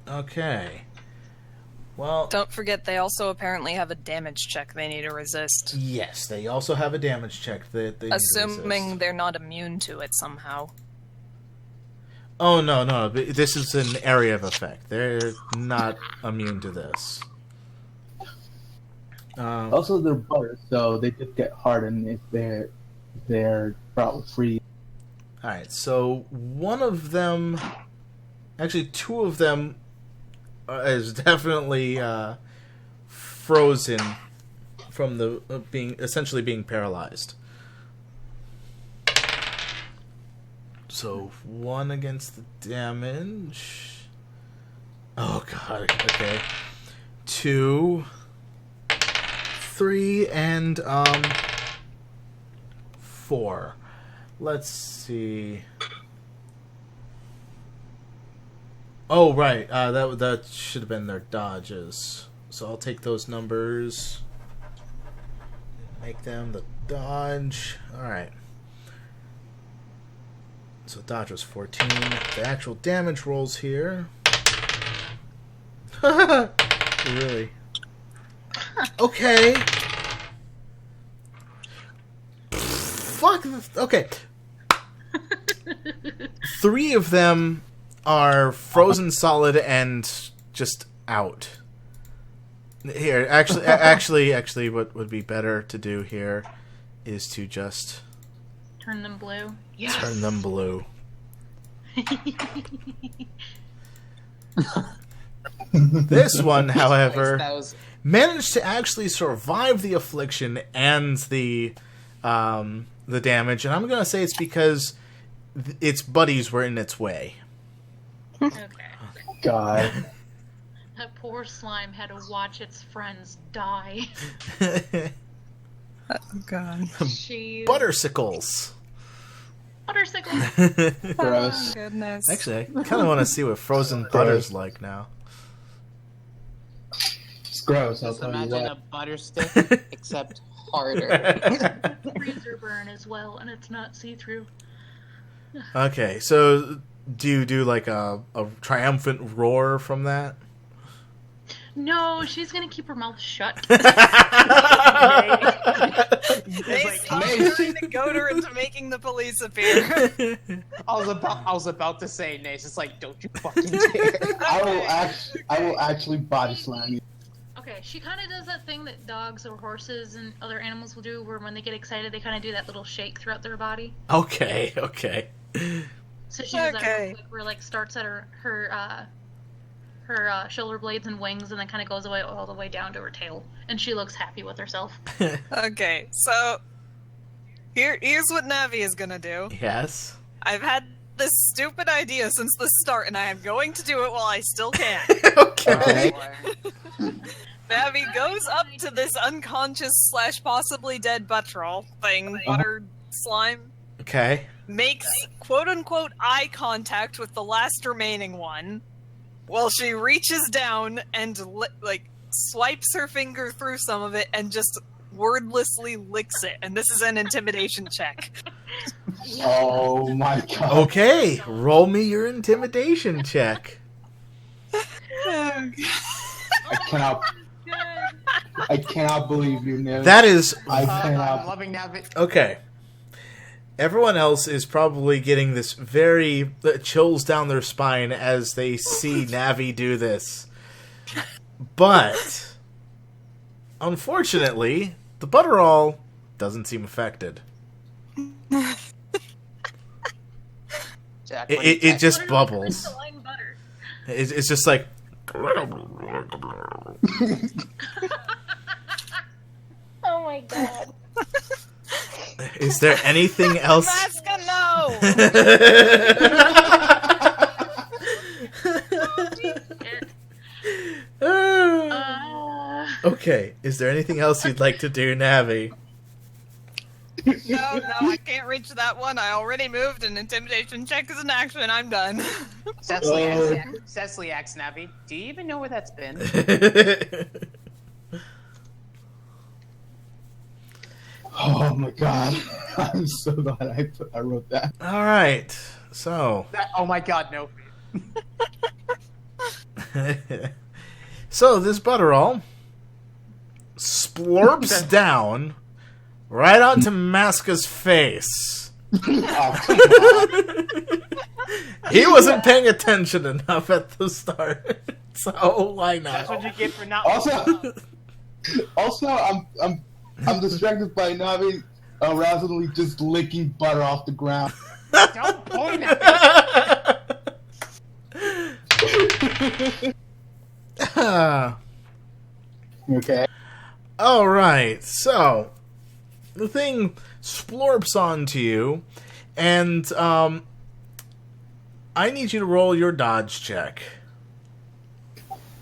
Okay. Well, Don't forget, they also apparently have a damage check they need to resist. yes, they also have a damage check that they need to Assuming resist. they're not immune to it somehow. Oh, no. This is an area of effect. They're not immune to this. Also, they're butter, so they just get hardened if they're probably free. Alright, so one of them... Actually, two of them is definitely frozen from the essentially being paralyzed. So, one against the damage. Oh, God. Okay. 2, 3, and 4. Let's see. Oh, right. That should have been their dodges. So I'll take those numbers. Make them the dodge. Alright. So dodge was 14. The actual damage rolls here. Really? Okay. Fuck. Okay. 3 of them are frozen solid and just out. Here, actually, what would be better to do here is to just Turn them blue. turn them blue. This one, however, That was managed to actually survive the affliction and the damage, and I'm gonna say it's because its buddies were in its way. Okay. God. That poor slime had to watch its friends die. Oh, God. Jeez. Buttersicles. Buttersicle. Gross. Oh, goodness. Actually, I kind of want to see what frozen butter's like now. It's gross, I'll just tell you imagine a what. butter stick, except harder. Freezer burn as well, and it's not see-through. Okay, so do you do like a triumphant roar from that? No, she's gonna keep her mouth shut. They Like, stopped trying to goad her into making the police appear. I was about to say, Nace, it's like, don't you fucking dare. I will actually body slam you. Okay, she kind of does that thing that dogs or horses and other animals will do, where when they get excited, they kind of do that little shake throughout their body. Okay. So she does that Okay. real quick, where like starts at her shoulder blades and wings, and then kind of goes away all the way down to her tail, and she looks happy with herself. Okay, so here's what Navi is gonna do. Yes. I've had this stupid idea since the start, and I am going to do it while I still can. Okay. Navi goes up to this unconscious / possibly dead buttrol thing, butter slime, Okay. makes quote-unquote eye contact with the last remaining one, while she reaches down and swipes her finger through some of it and just wordlessly licks it. And this is an intimidation check. Oh my god. Okay. Roll me your intimidation check. I cannot believe you, Niv. That is I I'm cannot. loving that bit. okay. Everyone else is probably getting this very chills down their spine as they see Navi do this. But unfortunately, the butterall doesn't seem affected. Jack, It just Literally bubbles. crystalline butter. It's just like Oh my god. is there anything else? Maska, no! Okay, is there anything else you'd like to do, Navi? No, I can't reach that one. I already moved, and intimidation check is an action. I'm done. Cecily asks Navi, do you even know where that's been? Oh my god. I'm so glad I wrote that. All right, so Oh my god, no. So this butterall splorps down right onto Maska's face. Oh, come on. He wasn't paying attention enough at the start, so why That's not? what you get for not. Also, I'm distracted by Navi arousally just licking butter off the ground. Don't point at me. Okay. All right, so the thing splorps onto you, and I need you to roll your dodge check.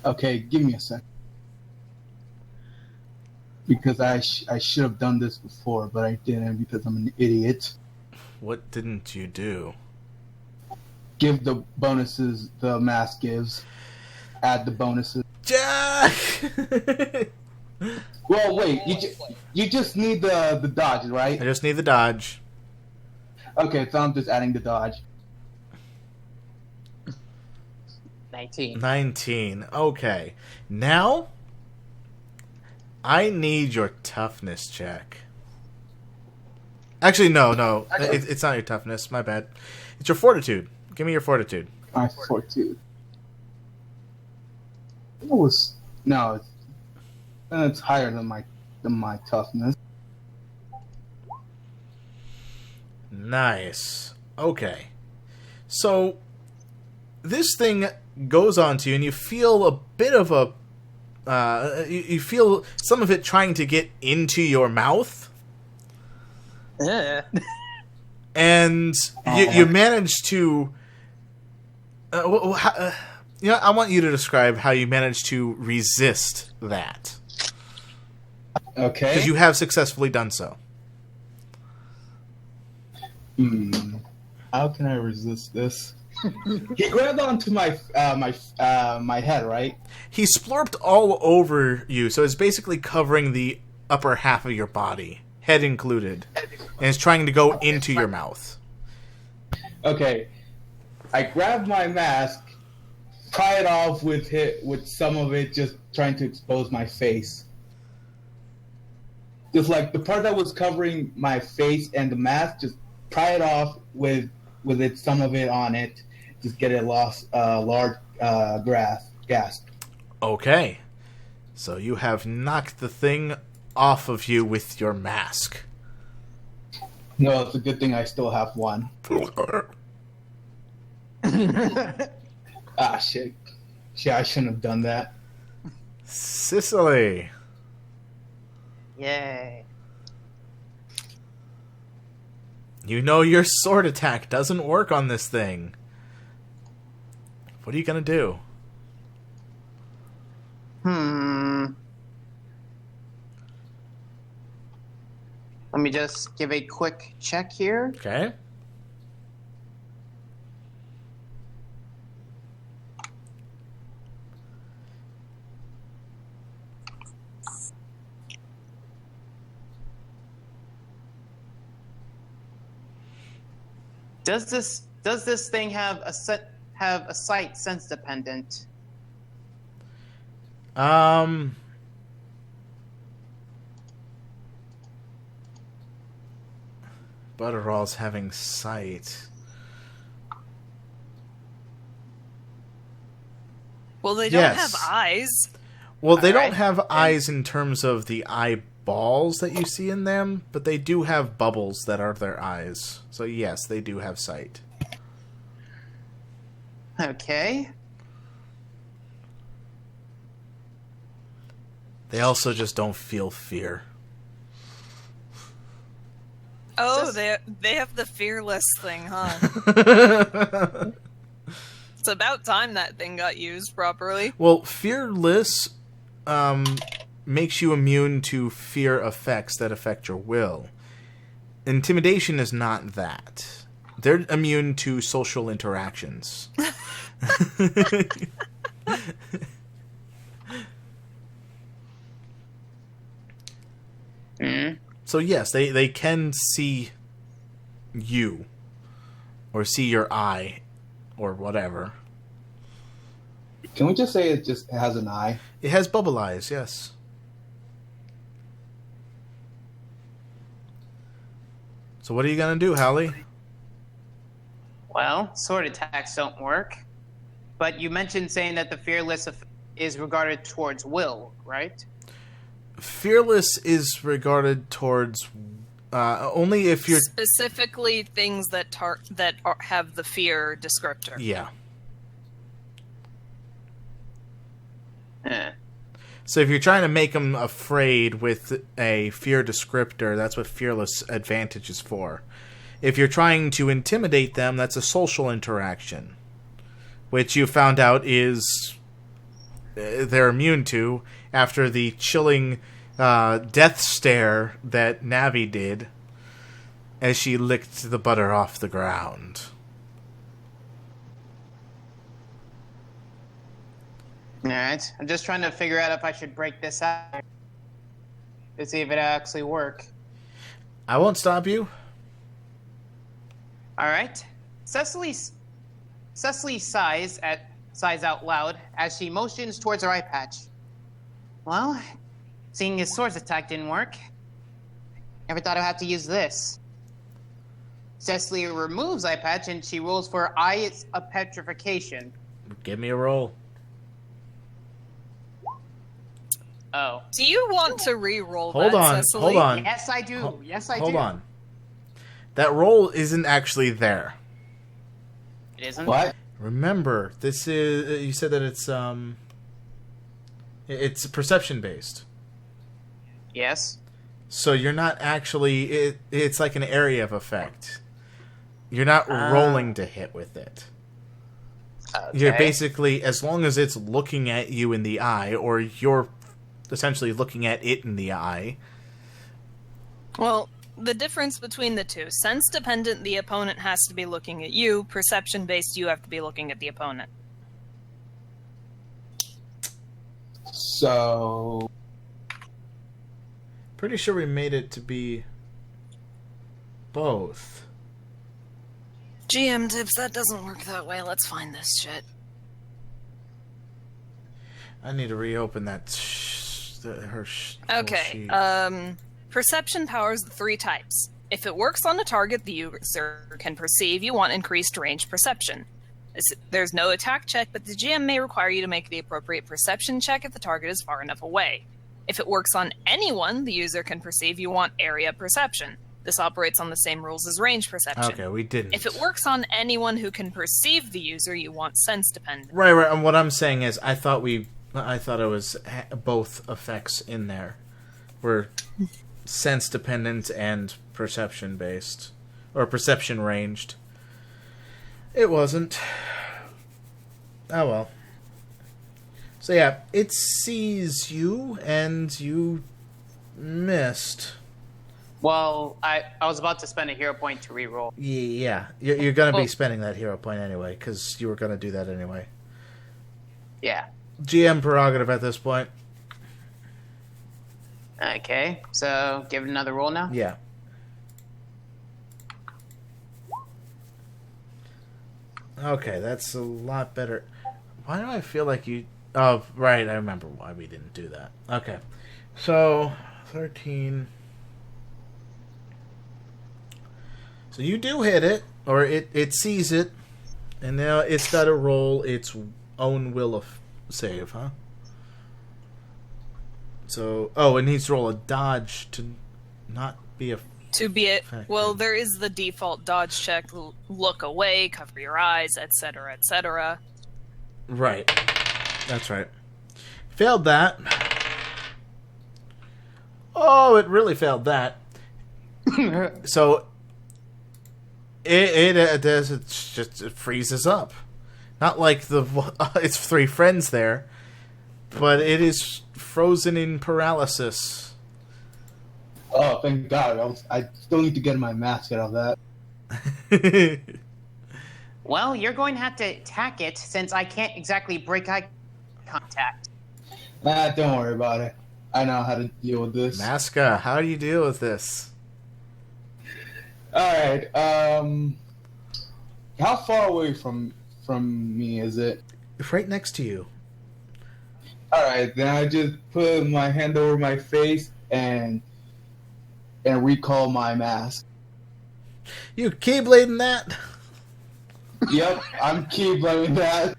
Okay, give me a sec. Because I should have done this before, but I didn't because I'm an idiot. What didn't you do? Give the bonuses the mask gives. Add the bonuses. Jack! Well, wait. You just need the dodge, I right? just need the dodge. Okay, so I'm just adding the dodge. 19. 19. Okay. Now, I need your toughness check. Actually, no. It's not your toughness. My bad. It's your fortitude. Give me your fortitude. My fortitude. It's higher than my toughness. Nice. Okay. So, this thing goes onto you, and you feel a bit of a... you feel some of it trying to get into your mouth. And you manage to... I want you to describe how you manage to resist that. Okay. Because you have successfully done so. How can I resist this? He grabbed onto my head, right? He splorped all over you, so it's basically covering the upper half of your body, head included, and it's trying to go into your mouth. Okay. I grabbed my mask, pry it off with some of it just trying to expose my face. Just like the part that was covering my face and the mask, just pry it off with some of it on it. Just get a large gasp. Okay. So you have knocked the thing off of you with your mask. No, it's a good thing I still have one. Ah, shit. Yeah, I shouldn't have done that. Sicily. Yay. You know your sword attack doesn't work on this thing. What are you gonna do? Let me just give a quick check here. Okay. Does this thing have a sight sense dependent? Butterall's having sight. Well, they don't Yes. have eyes. Well, they Alright. don't have eyes in terms of the eyeballs that you see in them, but they do have bubbles that are their eyes. So yes, they do have sight. Okay. They also just don't feel fear. Oh, they have the fearless thing, huh? It's about time that thing got used properly. Well, fearless makes you immune to fear effects that affect your will. Intimidation is not that. They're immune to social interactions. So yes, they can see you. Or see your eye. Or whatever. Can we just say it just has an eye? It has bubble eyes, yes. So what are you going to do, Hallie? Well, sword attacks don't work. But you mentioned saying that the fearless is regarded towards will, right? Fearless is regarded towards only if you're... Specifically things that have the fear descriptor. Yeah. Eh. So if you're trying to make them afraid with a fear descriptor, that's what fearless advantage is for. If you're trying to intimidate them, that's a social interaction, which you found out is they're immune to after the chilling death stare that Navi did as she licked the butter off the ground. Alright, I'm just trying to figure out if I should break this out to see if it actually work. I won't stop you. Alright. Cecily sighs out loud as she motions towards her eye patch. Well, seeing his sword's attack didn't work, never thought I'd have to use this. Cecily removes eye patch and she rolls for Eye of Petrification. Give me a roll. Oh. Do you want to re-roll Hold that, on, Cecily? hold on. Yes, I do. Yes, I do. Hold on. That roll isn't actually there. It isn't? What? Remember, this is... You said that it's perception based. Yes. So you're not actually... It's like an area of effect. You're not rolling to hit with it. Okay. You're basically, as long as it's looking at you in the eye, or you're essentially looking at it in the eye. Well, the difference between the two. Sense-dependent, the opponent has to be looking at you. Perception-based, you have to be looking at the opponent. So... Pretty sure we made it to be both. GM tips, that doesn't work that way. Let's find this shit. I need to reopen that little Okay, sheet. perception powers the 3 types. If it works on a target the user can perceive, you want increased range perception. There's no attack check, but the GM may require you to make the appropriate perception check if the target is far enough away. If it works on anyone the user can perceive, you want area perception. This operates on the same rules as range perception. Okay, we didn't. If it works on anyone who can perceive the user, you want sense dependent. Right. And what I'm saying is, I thought it was both effects in there were sense dependent and perception based, or perception ranged. It wasn't. Oh well. So yeah, it sees you, and you missed. Well, I was about to spend a hero point to reroll. Yeah, you're going to be spending that hero point anyway, because you were going to do that anyway. Yeah. GM prerogative at this point. Okay, so give it another roll now? Yeah. Okay, that's a lot better. Why do I feel like you... Oh, right, I remember why we didn't do that. Okay, so 13... So you do hit it, or it sees it, and now it's got to roll its own will of save, huh? So, it needs to roll a dodge to not be a... Well, there is the default dodge check, look away, cover your eyes, etc., etc. Right. That's right. Failed that. Oh, it really failed that. So... It freezes up. Not like its 3 friends there, but it is frozen in paralysis. Oh, thank God. I still need to get my mask out of that. Well, you're going to have to attack it since I can't exactly break eye contact. Don't worry about it. I know how to deal with this. Maska, how do you deal with this? Alright, how far away from me is it? right next to you. All right, then I just put my hand over my face and recall my mask. You keyblading that? Yep, I'm keyblading that.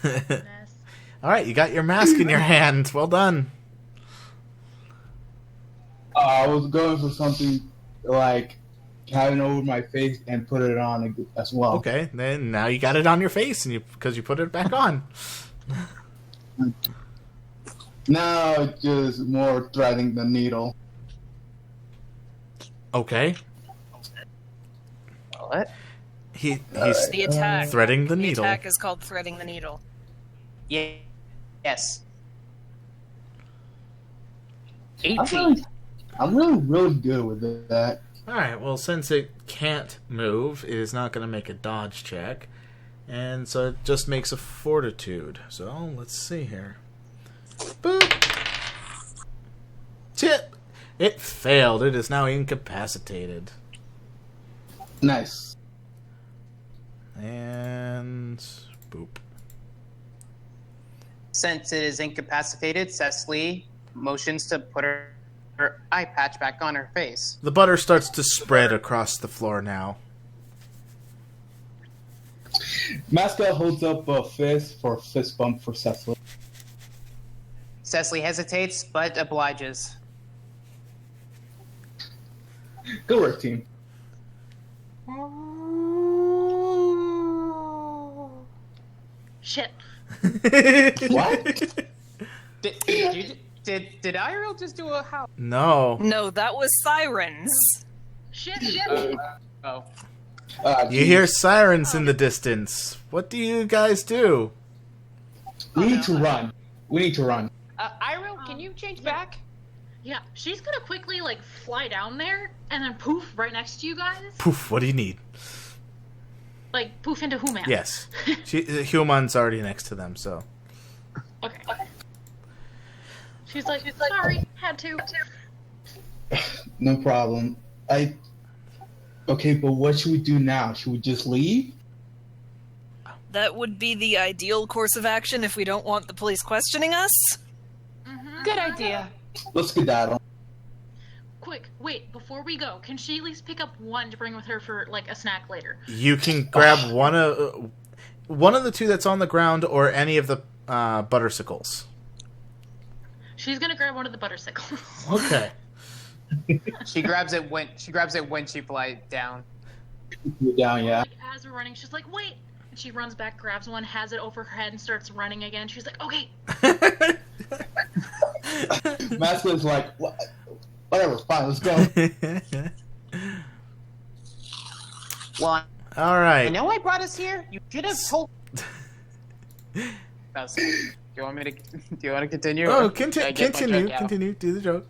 Mess. All right, you got your mask in your hand. Well done. I was going for something like having it over my face and put it on as well. Okay, then now you got it on your face, and because you put it back on. Now it's just more threading the needle. Okay. What? He's The attack. threading the The needle. attack is called threading the needle. Yeah. Yes. I'm 18. really good with that. All right. Well, since it can't move, it is not going to make a dodge check, and so it just makes a fortitude. So let's see here. Boop. Tip. It failed. It is now incapacitated. Nice. And boop. Since it is incapacitated, Cecily motions to put her eye patch back on her face. The butter starts to spread across the floor now. Mascot holds up a fist for a fist bump for Cecily. Cecily hesitates, but obliges. Good work, team. Shit. What? Did Ariel just do a house? No. No, that was sirens. Shit. Shit. Oh. You hear sirens in the distance. What do you guys do? We need to run. We need to run. Ariel, can you change back? Yeah, she's gonna quickly like fly down there and then poof right next to you guys. Poof, what do you need? Like poof into Human. Yes. Human's already next to them, so. Okay. She's like, sorry, had to. No problem. Okay, but what should we do now? Should we just leave? That would be the ideal course of action if we don't want the police questioning us. Good idea. Let's skedaddle. Quick, wait, before we go, can she at least pick up one to bring with her for like a snack later? You can grab one of the two that's on the ground or any of the buttersicles. She's gonna grab one of the buttersicles. Okay. She grabs it when she flies down. We're down, yeah. Like, as we're running, she's like, wait! And she runs back, grabs one, has it over her head, and starts running again. She's like, okay. Mascot's like, whatever, fine, let's go. Well, All I right. know I brought us here. You should have told. Do you want me to? Do you want to continue? Oh, or should I get my continue. joke out? Continue. Do the joke.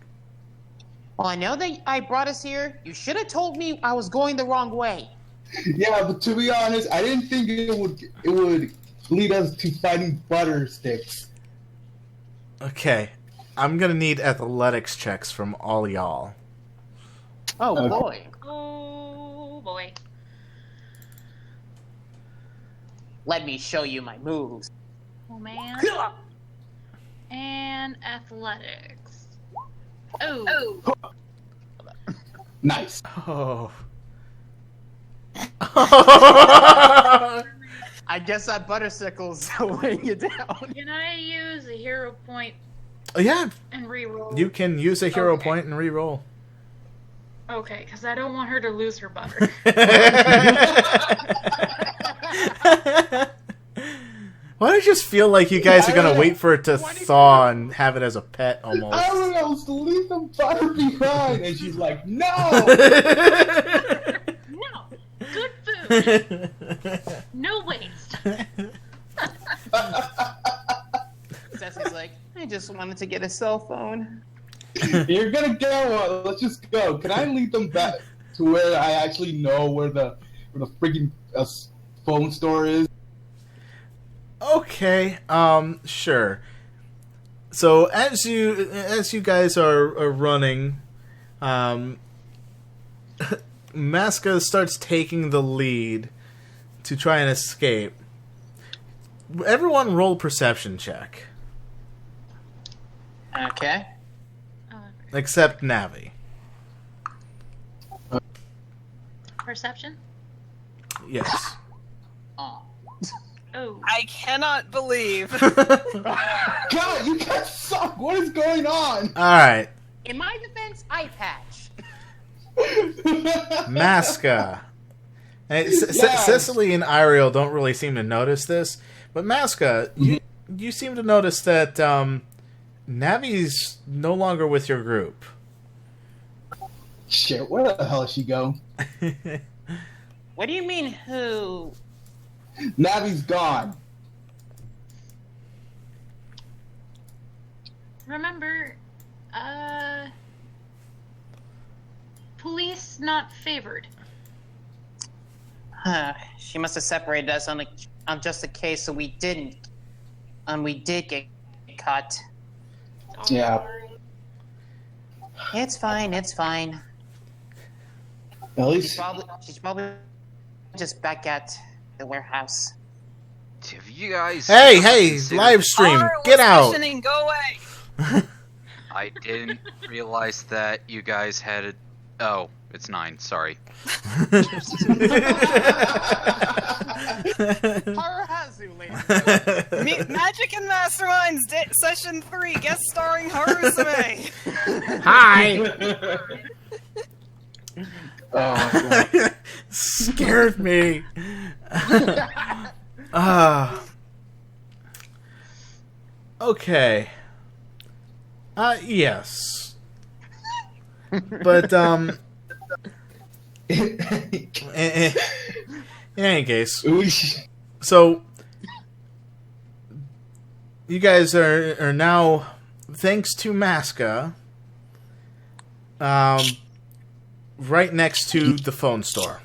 Well, I know that I brought us here. You should have told me I was going the wrong way. Yeah, but to be honest, I didn't think it would lead us to fighting butter sticks. Okay. I'm gonna need athletics checks from all y'all. Oh Okay. boy. Oh boy. Let me show you my moves. Oh man. And athletics. Oh. Nice. Oh. I guess that buttersicle's weighing you down. Can I use a hero point Yeah, and reroll? you can use a hero Okay. point and re-roll. Okay, because I don't want her to lose her butter. Why do I just feel like you guys are gonna wait for it to thaw and have it as a pet almost? I don't know, to leave the butter behind. And she's like, no! No! Good food! No waste! Cecily's like, I just wanted to get a cell phone. You're gonna get one. Let's just go. Can I lead them back to where I actually know where the freaking phone store is? Okay, sure. So as you guys are running, Maska starts taking the lead to try and escape. everyone roll perception check. Okay. Except Navi. Perception? Yes. Oh. Oh. I cannot believe. God, you guys suck. What is going on? Alright. In my defense, eye patch. Masca. And Yes. Cecily and Ariel don't really seem to notice this, but Masca, you seem to notice that Navi's no longer with your group. Shit, where the hell did she go? What do you mean, who? Navi's gone. Remember, police not favored. She must have separated us on just the case, so we did get caught. Yeah. It's fine. It's fine. At least She's probably just back at the warehouse. Have you guys... Hey, considered- live stream, Alright, get we're out! sessioning, go away. I didn't realize that you guys had a... Oh, it's 9, sorry. Haruhazu, ladies. Magic and Masterminds, session 3, guest starring Harusume. Hi! oh my God. Scared me. Okay. Yes. But, in any case, so you guys are now, thanks to Masca, right next to the phone store.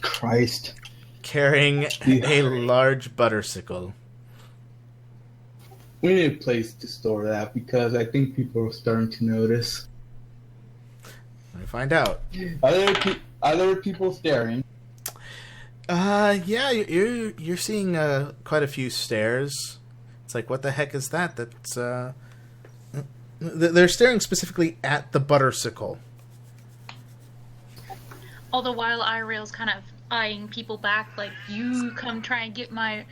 Christ. Carrying a large buttersicle. We need a place to store that because I think people are starting to notice. Let me find out. Are there people staring? Yeah, you're seeing quite a few stares. It's like, what the heck is that? That's they're staring specifically at the buttersicle. All the while, Irail's kind of eyeing people back, like, you come try and get my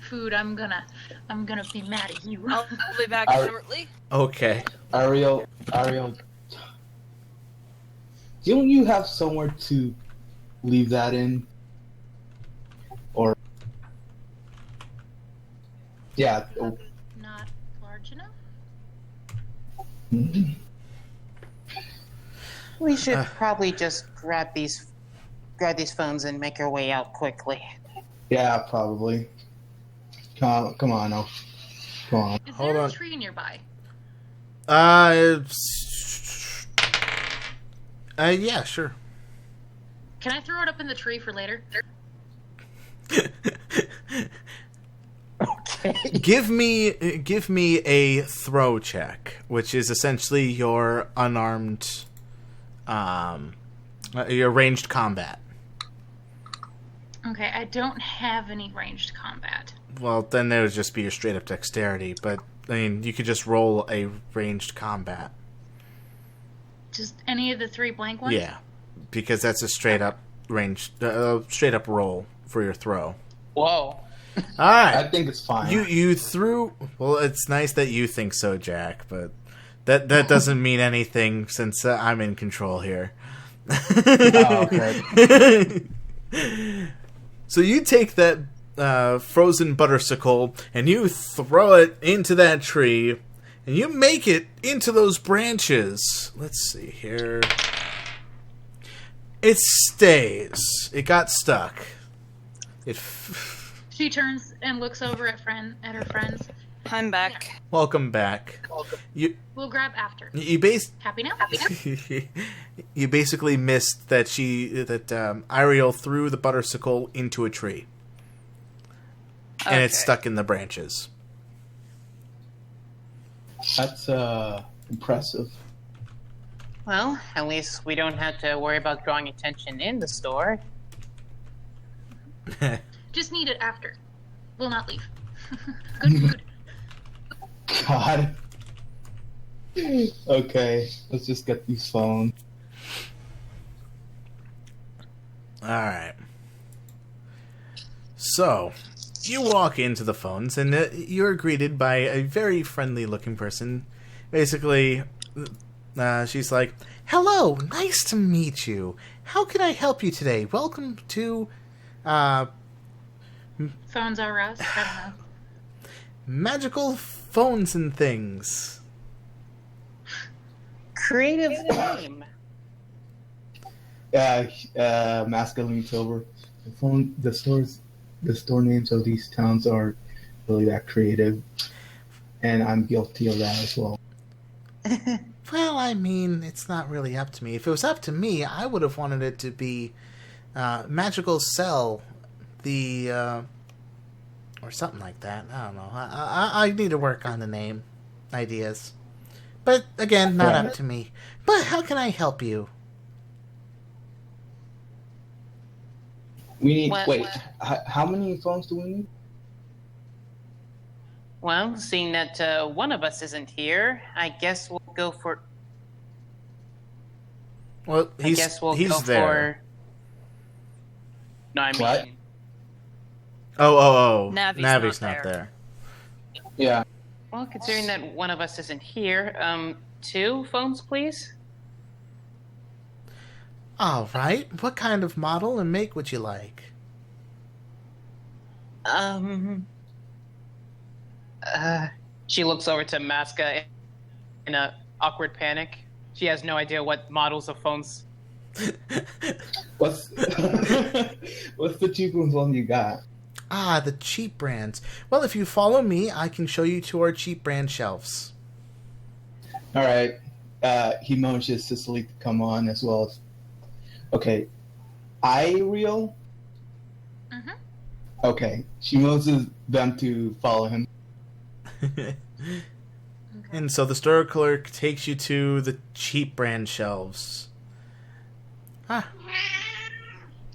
food. I'm gonna be mad at you. I'll be back shortly. Okay. Ariel, don't you have somewhere to leave that in? Or yeah. Not large enough. We should probably just grab these phones and make our way out quickly. Yeah, probably. Come on, no. Come on. Is Hold there on. a tree nearby? Yeah, sure. Can I throw it up in the tree for later? Okay. Give me a throw check, which is essentially your unarmed, your ranged combat. Okay, I don't have any ranged combat. Well, then there would just be your straight up dexterity, but I mean, you could just roll a ranged combat. Just any of the 3 blank ones? Yeah, because that's a straight up ranged, straight up roll for your throw. Whoa. All right. I think it's fine. You threw. Well, it's nice that you think so, Jack, but that doesn't mean anything since I'm in control here. Oh, okay. So you take that frozen buttersicle and you throw it into that tree, and you make it into those branches. Let's see here. It stays. It got stuck. She turns and looks over at her friends. I'm back. Welcome back. We'll grab after. You Happy now? you basically missed that Ariel threw the buttersicle into a tree, and it's Okay. stuck in the branches. That's impressive. Well, at least we don't have to worry about drawing attention in the store. Just need it after. Will not leave. Good food. God. Okay, let's just get these phones. Alright. So, you walk into the phones, and you're greeted by a very friendly-looking person. Basically, she's like, "Hello, nice to meet you. How can I help you today? Welcome to, Phones are us. I don't know. Magical Phones and Things." Creative name. Masca leans over. The store names of these towns are really that creative, and I'm guilty of that as well. Well, I mean, it's not really up to me. If it was up to me, I would have wanted it to be Magical Cell, or something like that. I don't know. I need to work on the name ideas. But, again, not up to me. But how can I help you? We need. What- Wait, how many phones do we need? Well, seeing that one of us isn't here, I guess we'll go for. Well, I guess we'll he's go there. for. No, I mean. What? Oh. Navi's not not there. Yeah. Well, considering that one of us isn't here, 2 phones, please. All right. What kind of model and make would you like? She looks over to Masca in a awkward panic. She has no idea what models of phones. What's what's the cheapest one you got? Ah, the cheap brands. Well, if you follow me, I can show you to our cheap brand shelves. All right. He motions Cicely to come on as well as. Okay. Ireel? Mhm. Okay. She motions them to follow him. Okay. And so the store clerk takes you to the cheap brand shelves.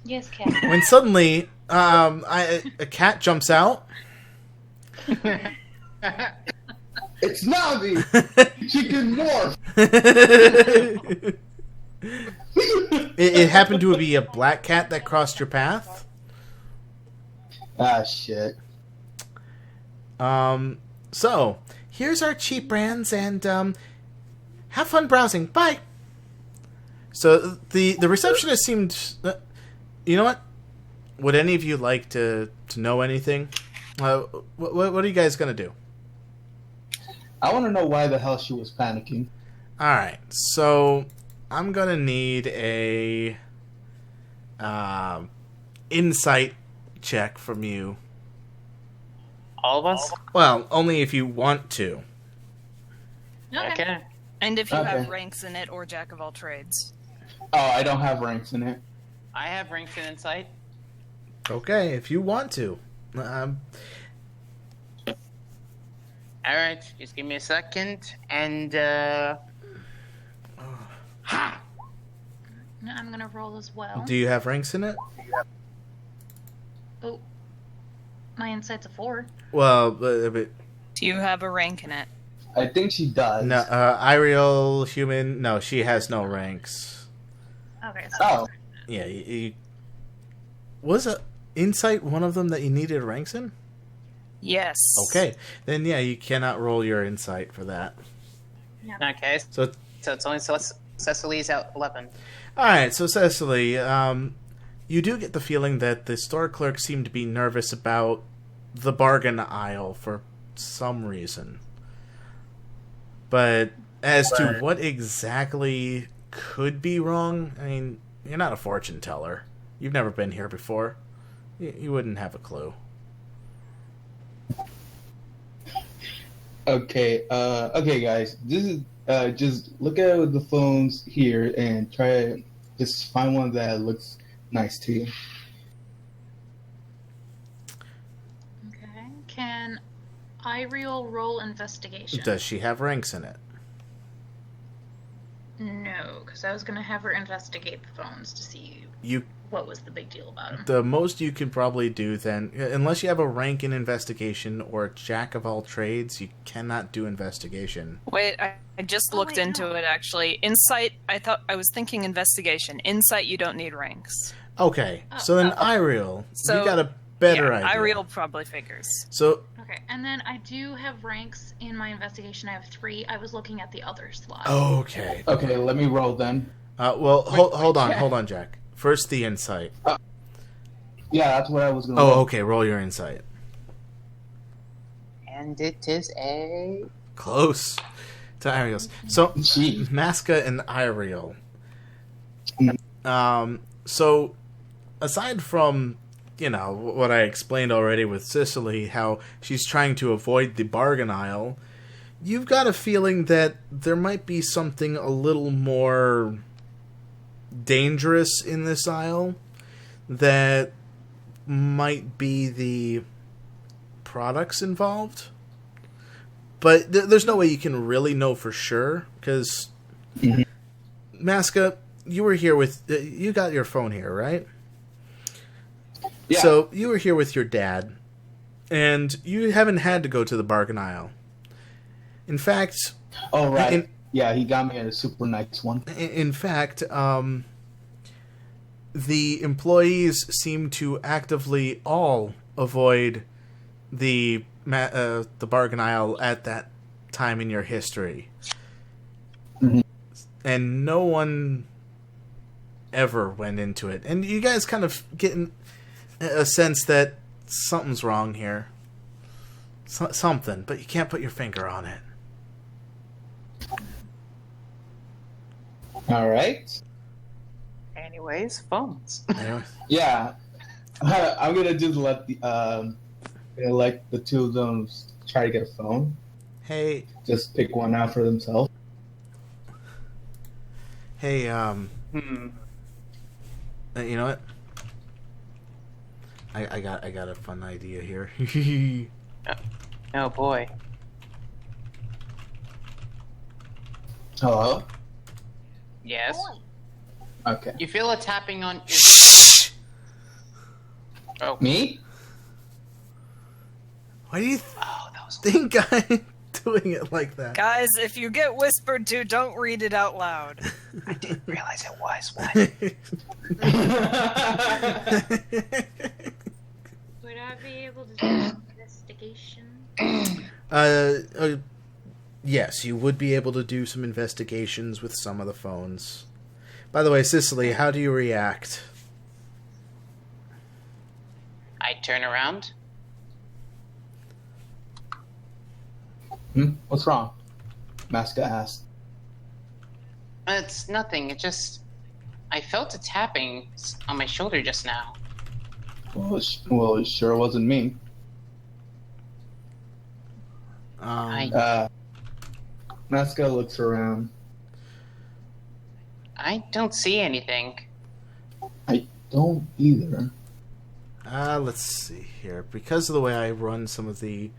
Yes, cat. When suddenly, a cat jumps out. It's Navi! She can morph! It happened to be a black cat that crossed your path. Ah, shit. So, here's our cheap brands, and have fun browsing. Bye! So, the receptionist seemed... you know what? Would any of you like to know anything? What are you guys going to do? I want to know why the hell she was panicking. Alright, so I'm going to need a insight check from you. All of us? Well, only if you want to. Okay. And if you Okay. have ranks in it or jack of all trades. Oh, I don't have ranks in it. I have ranks in insight. Okay, if you want to. Alright, just give me a second. And, I'm gonna roll as well. Do you have ranks in it? Oh, my insight's a 4. Well, Do you have a rank in it? I think she does. no, Ireel, human, no, she has no ranks. Okay. So Oh, Yeah, was insight one of them that you needed ranks in? Yes. Okay, then yeah, you cannot roll your insight for that. okay, So, so it's only Cecily's at 11. alright, so Cecily, you do get the feeling that the store clerk seemed to be nervous about the bargain aisle for some reason. But as to what exactly could be wrong, I mean, you're not a fortune teller. You've never been here before. You wouldn't have a clue. okay. Okay, guys. This is just look at the phones here and try to just find one that looks nice to you. Okay. Can Ireel roll investigation? Does she have ranks in it? No, because I was gonna have her investigate the phones to see. what was the big deal about him. The most you could probably do then, unless you have a rank in investigation or a jack of all trades, you cannot do investigation. Wait, I just looked into it, actually. Insight, I was thinking investigation. Insight, you don't need ranks. Okay, so then Iriel, you got a better idea. Iriel probably figures. So Okay, and then I do have ranks in my investigation. I have 3. I was looking at the other slot. okay. Okay, let me roll then. Well, hold on, Jack. First, the insight. Yeah, that's what I was going to Oh, roll. okay. Roll your insight. And it is a... Close to Ariel's. So, Gee. Masca and Iriel. So, aside from, what I explained already with Cicely, how she's trying to avoid the bargain aisle, you've got a feeling that there might be something a little more dangerous in this aisle that might be the products involved. But there's no way you can really know for sure, because Masca, you were here with... you got your phone here, right? Yeah. So you were here with your dad, and you haven't had to go to the bargain aisle. In fact... Oh, right. Yeah, he got me a super nice one. In fact, the employees seem to actively all avoid the bargain aisle at that time in your history. Mm-hmm. And no one ever went into it. And you guys kind of get a sense that something's wrong here. Something, but you can't put your finger on it. All right. Anyways, phones. Anyway. Yeah. I'm going to do let the two of them try to get a phone. Hey, Just pick one out for themselves. hey, you know what? I got a fun idea here. Oh boy. Hello? Yes. Okay. You feel a tapping on your... Oh. Me? Why do you Oh, that was... think I'm doing it like that? Guys, if you get whispered to, don't read it out loud. I didn't realize it was one. Would I be able to do an investigation? Yes, you would be able to do some investigations with some of the phones. By the way, Cicely, how do you react? I turn around. What's wrong? Masca asked. It's nothing. It just... I felt a tapping on my shoulder just now. Well, it sure wasn't me. Masca looks around. I don't see anything. I don't either. Let's see here. Because of the way I run some of the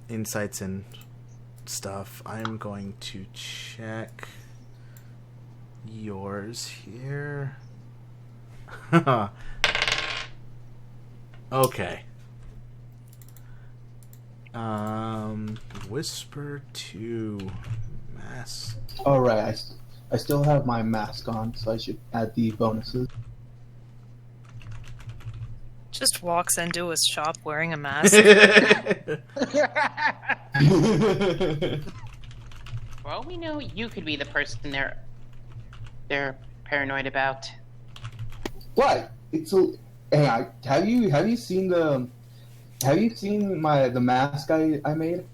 insights and stuff, I'm going to check yours here. Okay. Whisper to mask. All right, I still have my mask on, so I should add the bonuses. Just walks into his shop wearing a mask. Well, we know you could be the person they're paranoid about. What? It's a. Hey, have you seen the mask I made?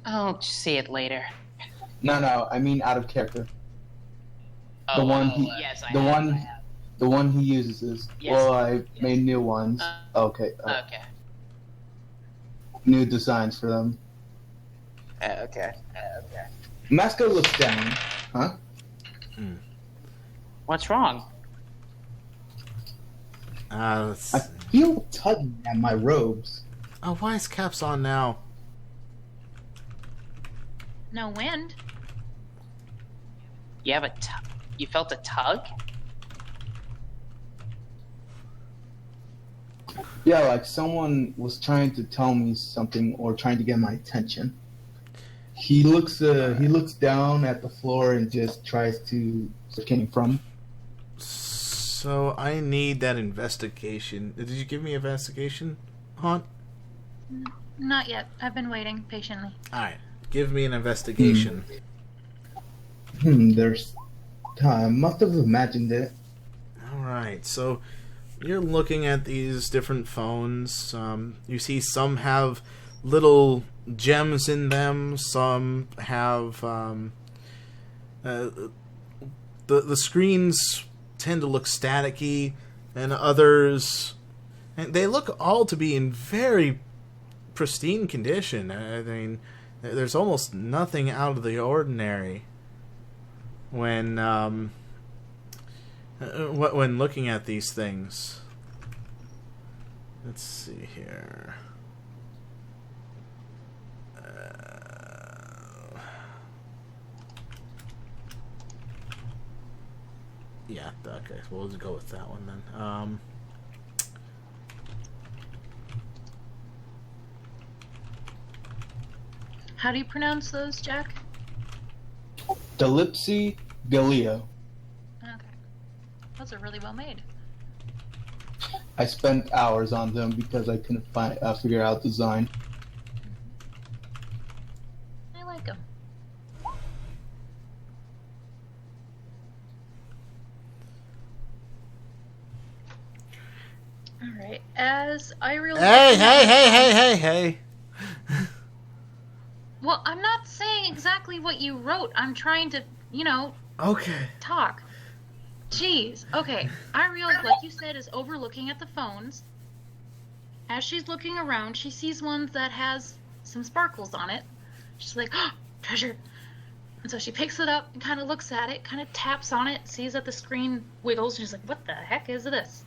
I'll just see it later. No, I mean out of character. Oh, The one yes, I the have, one- I have. The one he uses is. Yes. Well, I made new ones. Okay. Okay. New designs for them. Okay. Masco looks down. Huh? What's wrong? Let's I see. feel tugging at my robes. Oh, why is caps on now? No wind. You have you felt a tug? Yeah, like someone was trying to tell me something or trying to get my attention. He looks down at the floor and just tries to where it came from. So I need that investigation. Did you give me investigation, Haunt? Not yet. I've been waiting patiently. Alright. Give me an investigation. There's. I must have imagined it. Alright, so you're looking at these different phones. You see some have little gems in them. Some have the screens tend to look staticky, and others, and they look all to be in very pristine condition. I mean, there's almost nothing out of the ordinary when looking at these things. Let's see here. Yeah, okay, so we'll just go with that one then. How do you pronounce those, Jack? Delipsy Galeo. Okay. Those are really well made. I spent hours on them because I couldn't figure out design. I like them. Alright, as I realize... Hey! Well, I'm not saying exactly what you wrote. I'm trying to, Okay. talk. Jeez. Okay. Ariel, like you said, is overlooking at the phones. As she's looking around, she sees one that has some sparkles on it. She's like, oh, treasure. And so she picks it up and kind of looks at it, kind of taps on it, sees that the screen wiggles, and she's like, what the heck is this?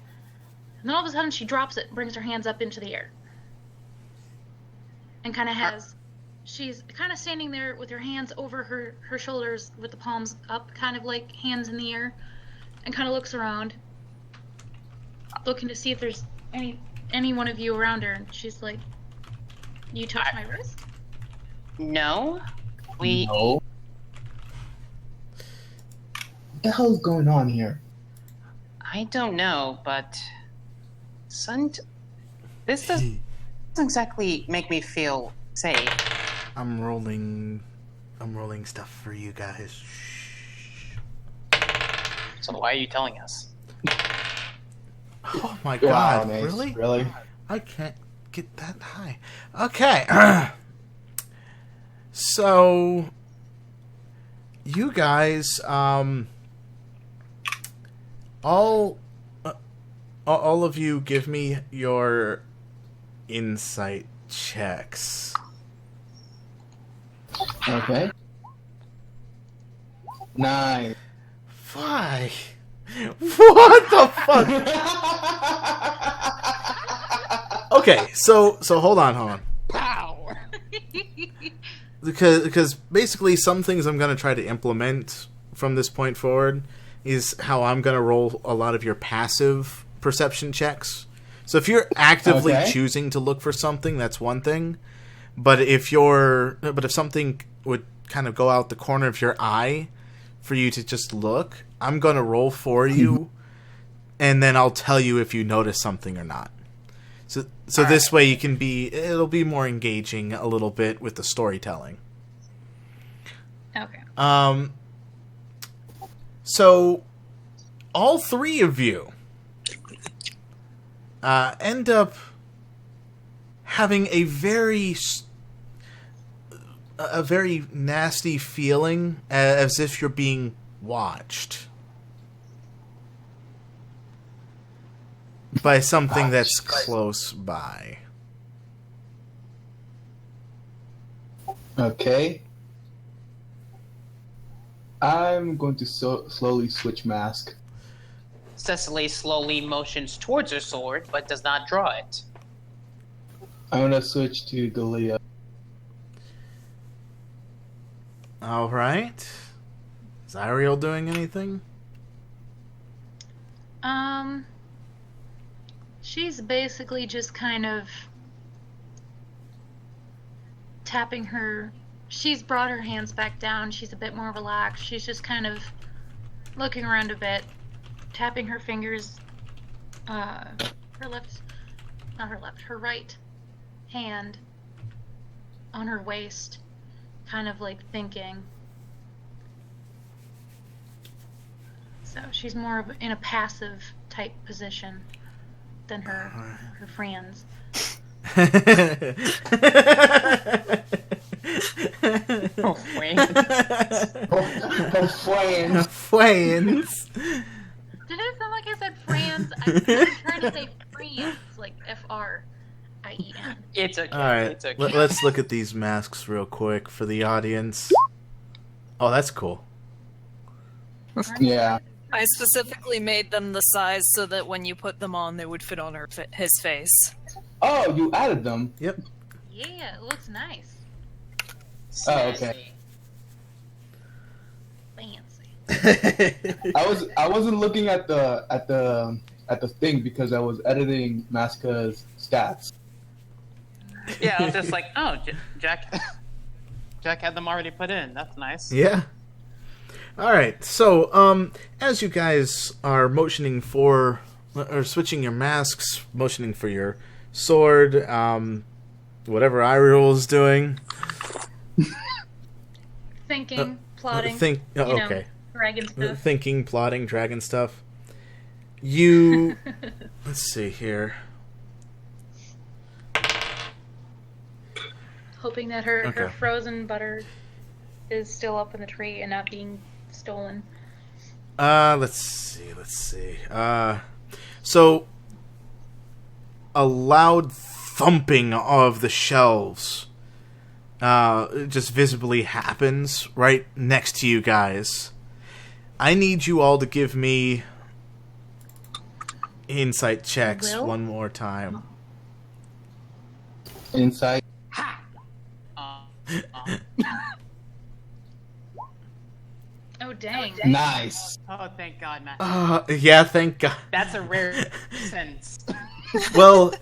And then all of a sudden she drops it and brings her hands up into the air. And kind of has... She's kind of standing there with her hands over her shoulders with the palms up, kind of like hands in the air, and kind of looks around, looking to see if there's any one of you around her. And she's like, you touch my wrist? No. No. What the hell is going on here? I don't know, but... This doesn't exactly make me feel safe. I'm rolling stuff for you guys. Shh. So why are you telling us? Oh my god, Mace, really? Really? I can't get that high. Okay. So you guys all of you give me your insight checks. Okay. 9. Why? What the fuck? Okay, so hold on. Pow! Because basically some things I'm going to try to implement from this point forward is how I'm going to roll a lot of your passive perception checks. So if you're actively choosing to look for something, that's one thing. But if something would kind of go out the corner of your eye for you to just look, I'm going to roll for you, and then I'll tell you if you notice something or not. So this way it'll be more engaging a little bit with the storytelling. Okay. So all three of you end up having a very nasty feeling, as if you're being watched by something that's close by. Okay. I'm going to slowly switch mask. Cecily slowly motions towards her sword, but does not draw it. I'm going to switch to Galea. Alright. Is Ariel doing anything? She's basically just kind of tapping her. She's brought her hands back down. She's a bit more relaxed. She's just kind of looking around a bit, tapping her fingers. Her right hand on her waist, kind of like thinking. So she's more of in a passive type position than her friends. Oh, wait. Friends. Did it sound like I said friends? I'm trying to say friends, like F-R-I-E-N. It's okay. All right, It's okay. let's look at these masks real quick for the audience. Oh, that's cool. Yeah. I specifically made them the size so that when you put them on, they would fit on his face. Oh, you added them. Yep. Yeah, it looks nice. Oh, okay. Fancy. I wasn't looking at the thing because I was editing Maska's stats. Yeah, I was just like, oh, Jack had them already put in. That's nice. Yeah. All right. So, as you guys are motioning for or switching your masks, motioning for your sword, whatever Iriel is doing. Thinking, plotting. Okay. Dragon stuff. Thinking, plotting, dragon stuff. You. Let's see here. Hoping that her Okay. frozen butter is still up in the tree and not being stolen. Let's see. So a loud thumping of the shelves just visibly happens right next to you guys. I need you all to give me insight checks Will? one more time. Insight. Oh, dang. Nice. Oh, thank God, man. Yeah, thank God. That's a rare sentence. Well,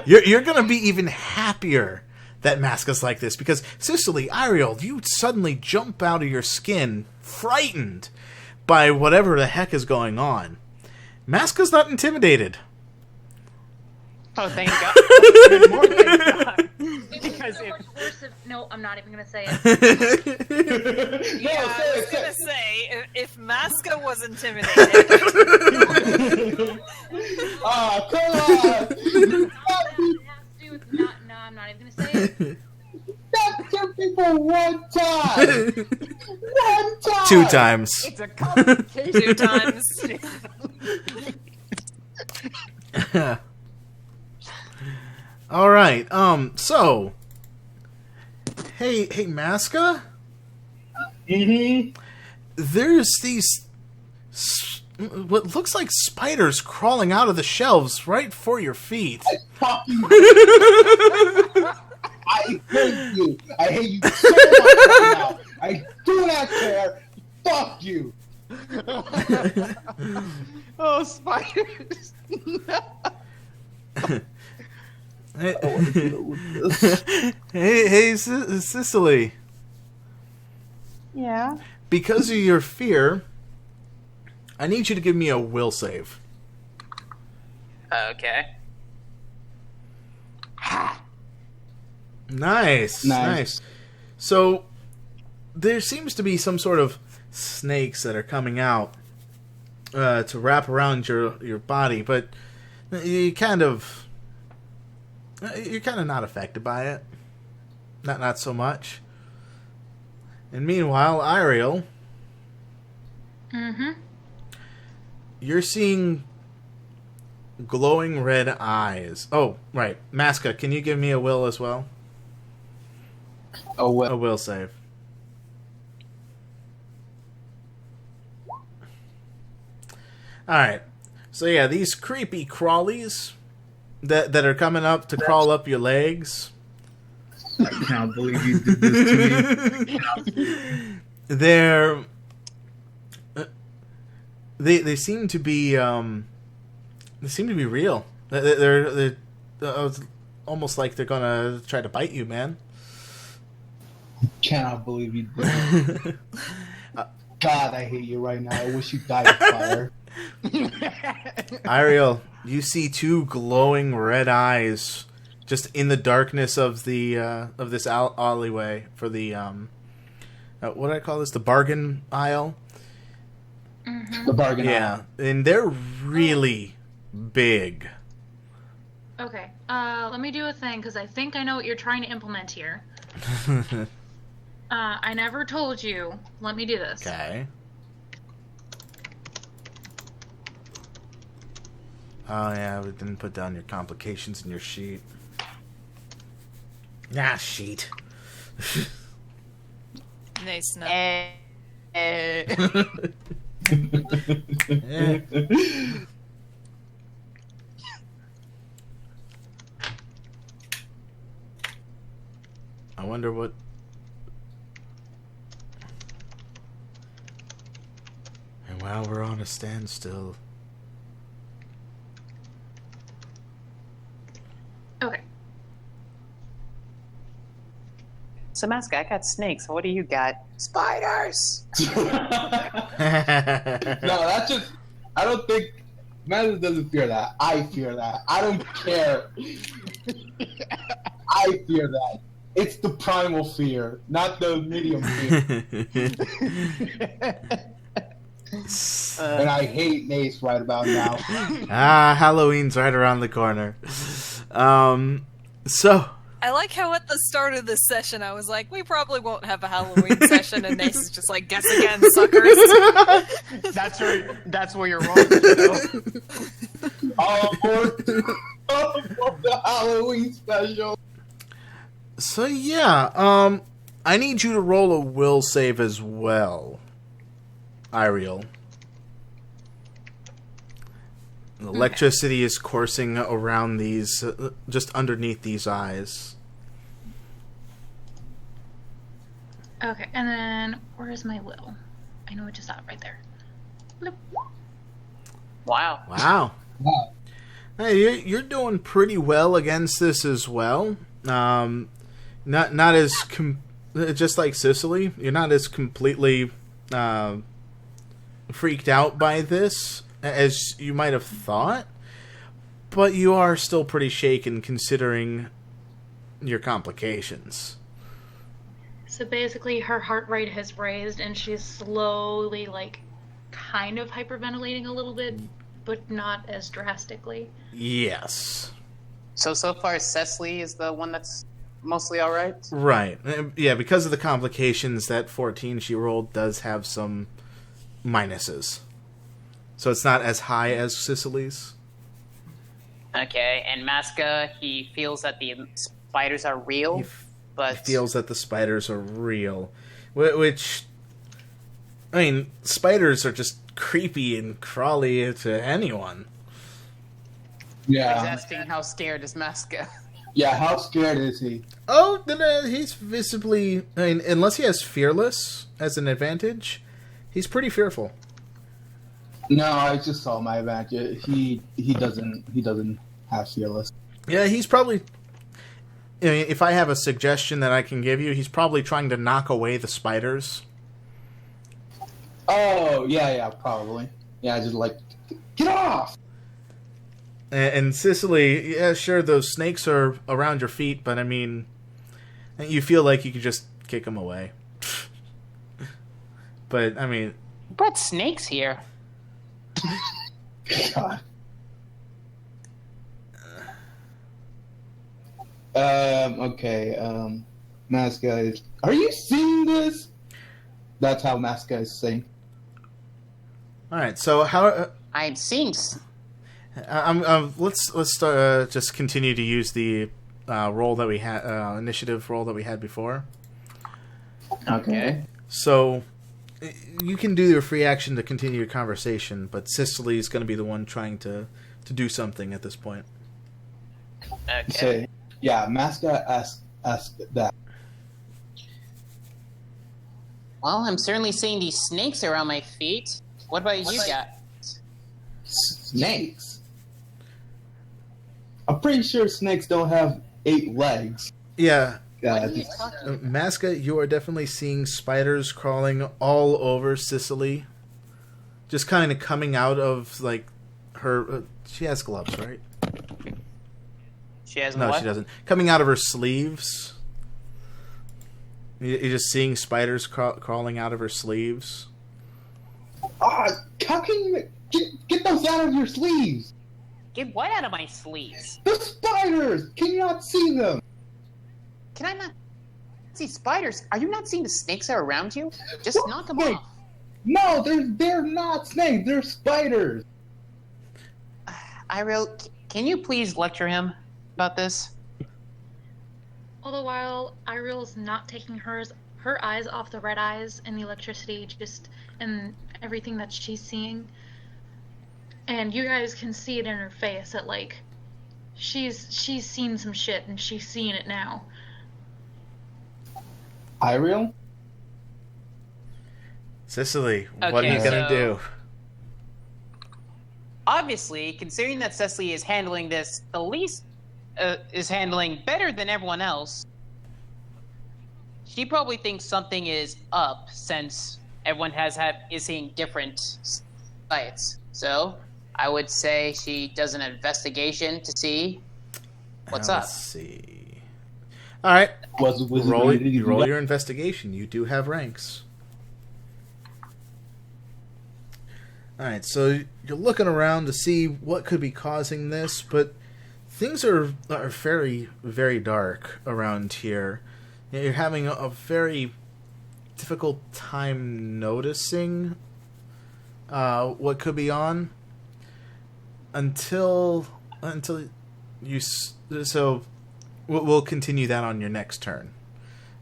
you're gonna be even happier that Maska's like this, because Cicely, Iriel, you suddenly jump out of your skin, frightened by whatever the heck is going on. Maska's not intimidated. Oh, thank God. Even more thank God. Because So if much worse if... No, I'm not even going to say it. No, I say was it, gonna say say, if Maska was intimidated, it. Ah, come on. That has to do with not... No, I'm not even going to say it. That took me for one time. One time. 2 times. it's a complication. 2 times. All right. So, hey, Maska. Mm-hmm. There's these what looks like spiders crawling out of the shelves right for your feet. Fucking. I hate you. I hate you so much right now. I do not care. Fuck you. Oh, spiders. Hey, Cicely. Yeah. Because of your fear, I need you to give me a will save. Okay. Nice. So, there seems to be some sort of snakes that are coming out to wrap around your body, but you're kind of not affected by it. Not so much. And meanwhile, Iriel, Mm-hmm. you're seeing glowing red eyes. Oh, right. Maska, can you give me a will as well? Oh, A well. will save. Alright. So yeah, these creepy crawlies that are coming up to crawl up your legs. I can't believe you did this to me. They're they seem to be real. They're it's almost like they're gonna try to bite you, man. Cannot believe you did. God, I hate you right now. I wish you died of fire. Ariel, you see two glowing red eyes just in the darkness of the of this alleyway for the what do I call this? The bargain aisle. Mm-hmm. The bargain. Yeah, and they're really big. Okay. Let me do a thing because I think I know what you're trying to implement here. I never told you. Let me do this. Okay. Oh yeah, we didn't put down your complications in your sheet. Ah, sheet. Nice. No. I wonder what... And while we're on a standstill... Okay. So, Maska, I got snakes. What do you got? Spiders! No, that's just. I don't think. Master doesn't fear that. I fear that. I don't care. I fear that. It's the primal fear, not the medium fear. And I hate Nace right about now. Halloween's right around the corner. So... I like how at the start of this session I was like, we probably won't have a Halloween session, and Nace is just like, guess again, suckers. That's where you're wrong. Though. All aboard the Halloween special. So yeah, I need you to roll a will save as well, Ariel. Electricity is coursing around these, just underneath these eyes. Okay, and then where is my will? I know it just out right there. Bloop. Wow. Wow. Wow. Hey, you're doing pretty well against this as well. Not as just like Sicily, you're not as completely freaked out by this as you might have thought, but you are still pretty shaken considering your complications. So basically, her heart rate has raised, and she's slowly, like, kind of hyperventilating a little bit, but not as drastically. Yes. So far, Cecily is the one that's mostly alright? Right. Yeah, because of the complications, that 14 she rolled does have some minuses. So it's not as high as Sicily's. Okay, and Maska, he feels that the spiders are real, but... He feels that the spiders are real. Which... I mean, spiders are just creepy and crawly to anyone. Yeah. He's asking how scared is Maska. Yeah, how scared is he? Oh, then he's visibly... I mean, unless he has Fearless as an advantage, he's pretty fearful. No, I just saw my advantage. He doesn't have Fearless. Yeah, he's probably... I mean, if I have a suggestion that I can give you, he's probably trying to knock away the spiders. Oh, yeah, probably. Yeah, just like, get off! And Sicily, yeah, sure, those snakes are around your feet, but I mean, you feel like you could just kick them away. But, I mean... Who brought snakes here? God. Okay, Maska is... Are you seeing this? That's how Maska is saying. Alright, so how... I'm seeing... let's start, just continue to use the roll that we had, initiative roll that we had before. Okay. So, you can do your free action to continue your conversation, but Cicely is going to be the one trying to do something at this point. Okay. So, yeah, Maska asked that. Well, I'm certainly seeing these snakes around my feet. What about you got? Snakes? I'm pretty sure snakes don't have 8 legs. Yeah. What are you talking about? Masca, you are definitely seeing spiders crawling all over Sicily. Just kind of coming out of, like, her... she has gloves, right? She has No, what? she doesn't. Coming out of her sleeves. You're just seeing spiders crawling out of her sleeves. Ah, how can you get those out of your sleeves? Get what out of my sleeves? The spiders! Can you not see them? Can I not see spiders? Are you not seeing the snakes that are around you? Just What knock them snake? off. No, they're not snakes. They're spiders. Can you please lecture him about this? All the while, Iril's not taking her eyes off the red eyes and the electricity, just and everything that she's seeing. And you guys can see it in her face that, like, she's seen some shit and she's seeing it now. Iril? Sicily, what are Okay, you gonna so- do? Obviously, considering that Cecily is handling this is handling better than everyone else, she probably thinks something is up since everyone is seeing different sights. So, I would say she does an investigation to see what's up. Let's see. All right, Was the wizard roll ready to do that? your investigation. You do have ranks. All right, so you're looking around to see what could be causing this, but things are very, very dark around here. You're having a very difficult time noticing what could be on until you. So we'll continue that on your next turn.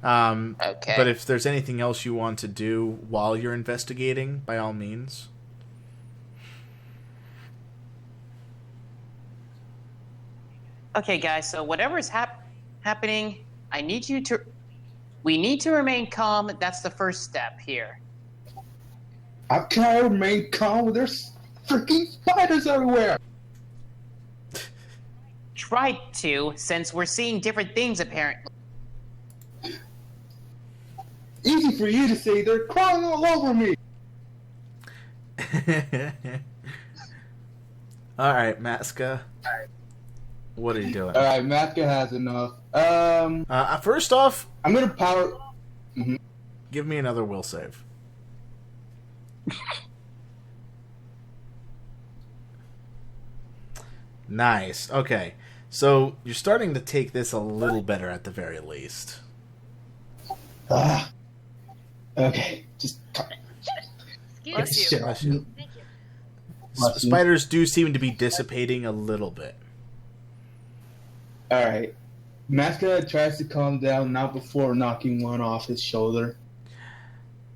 Okay. But if there's anything else you want to do while you're investigating, by all means. Okay, guys, so whatever is happening, we need to remain calm. That's the first step here. How can I remain calm? There's freaking spiders everywhere. Try to, since we're seeing different things apparently. Easy for you to say. They're crawling all over me. All right, Masca. What are you doing? All right, Matka has enough. First off, I'm gonna power. give me another will save. Nice. Okay. So you're starting to take this a little better at the very least. Okay, just Excuse me. shit. Bless you. Thank you. Bless you. Spiders do seem to be dissipating a little bit. All right, Matka tries to calm down, not before knocking one off his shoulder.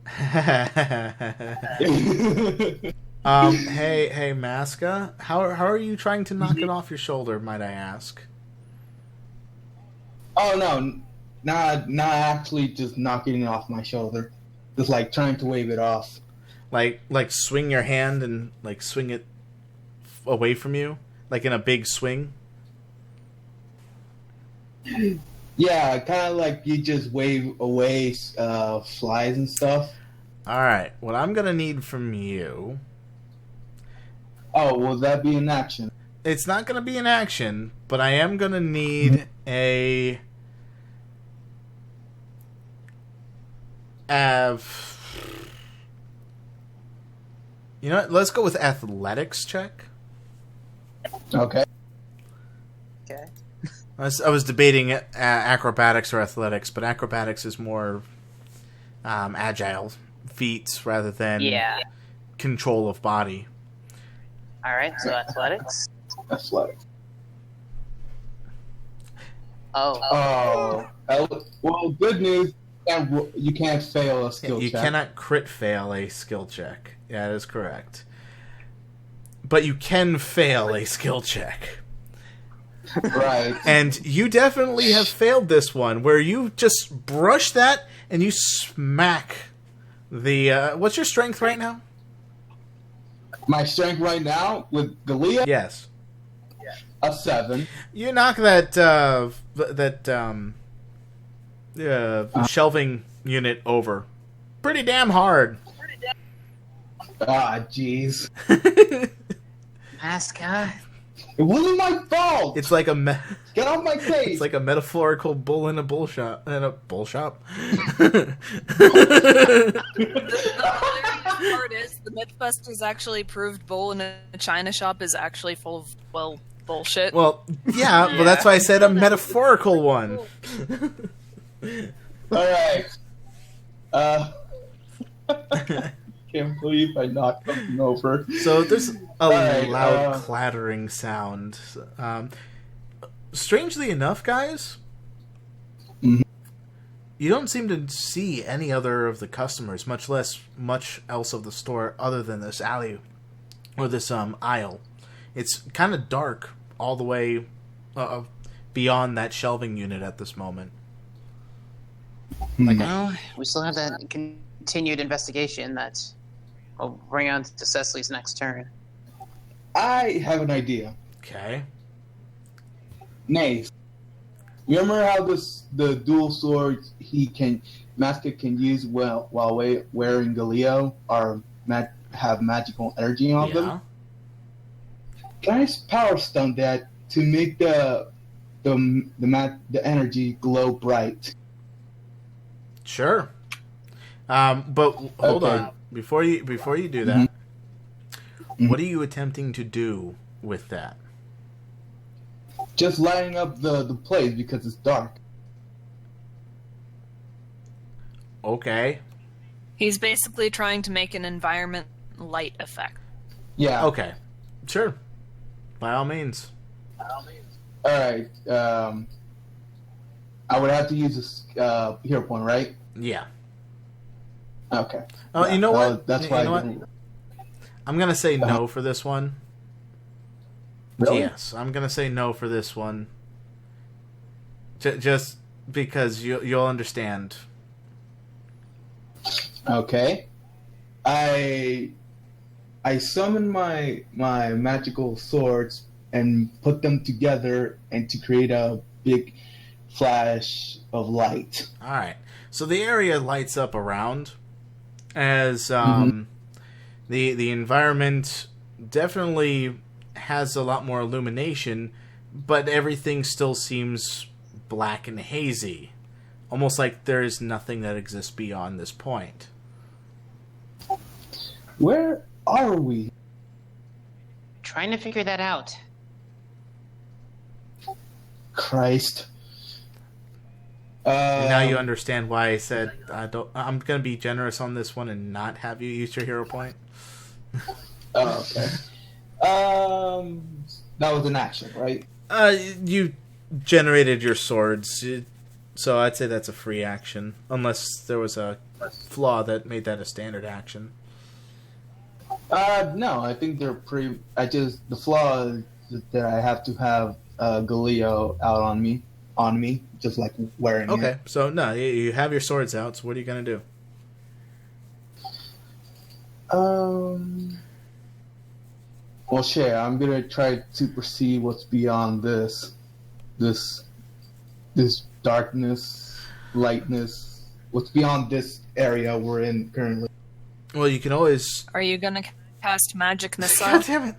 Hey, Masca. How are you trying to knock it off your shoulder, might I ask? Oh no, not actually just knocking it off my shoulder. Just like trying to wave it off. Like swing your hand and like swing it away from you, like in a big swing. Yeah, kind of like you just wave away flies and stuff. All right. What I'm gonna need from you. Oh, will that be an action? It's not gonna be an action, but I am gonna need a. You know what? Let's go with athletics check. Okay. Okay. I was debating acrobatics or athletics, but acrobatics is more agile feats rather than Yeah. control of body. Alright, so athletics. Athletic. Oh. Well, good news. You can't fail a skill You check. cannot crit fail a skill check. Yeah, that is correct. But you can fail a skill check. Right. And you definitely have failed this one, where you just brush that and you smack the... what's your strength right now? My strength right now with Galia, Yes. A 7. You knock that shelving unit over pretty damn hard. Ah, jeez. Mascot. It wasn't my fault. It's like Get off my face. it's like a metaphorical bull in a bull shop. In a bull shop. The hilarious part is the Mythbusters actually proved bull in a china shop is actually full of, well, bullshit. Well, yeah, but that's why I said a metaphorical one. All right. Can't believe I knocked something over. So there's a Right, loud clattering sound. Strangely enough, guys, Mhm. you don't seem to see any other of the customers, much less much else of the store other than this alley or this aisle. It's kind of dark all the way beyond that shelving unit at this moment. Well, we still have that continued investigation that will bring on to Cecily's next turn. I have an idea. Okay. Nace, remember how the dual swords Master can use while wearing Galileo or have magical energy on Yeah. them? Can I power stone that to make the energy glow bright? Sure. But hold Okay. on. Before you do that, Mhm. what are you attempting to do with that? Just lighting up the place because it's dark. Okay. He's basically trying to make an environment light effect. Yeah. Okay. Sure. By all means. All right. I would have to use a hero point, right? Yeah. Okay. Oh, you know what? That's You why. know what? I'm gonna say no for this one. Really? Yes, I'm gonna say no for this one. Just because you'll understand. Okay. I summon my magical swords and put them together and to create a big flash of light. All right. So the area lights up around as the environment definitely has a lot more illumination, but everything still seems black and hazy, almost like there is nothing that exists beyond this point. Where are we? Trying to figure that out. Christ. And now you understand why I said I'm going to be generous on this one and not have you use your hero point. Oh, okay. That was an action, right? You generated your swords, so I'd say that's a free action, unless there was a flaw that made that a standard action. No, I think they're pretty. The flaw is that I have to have Galileo out on me, just like wearing Okay, it. so no, you have your swords out. So what are you gonna do? Well, shit, I'm gonna try to perceive what's beyond this darkness, lightness. What's beyond this area we're in currently? Well, you can always. Are you gonna cast magic missile? God damn it!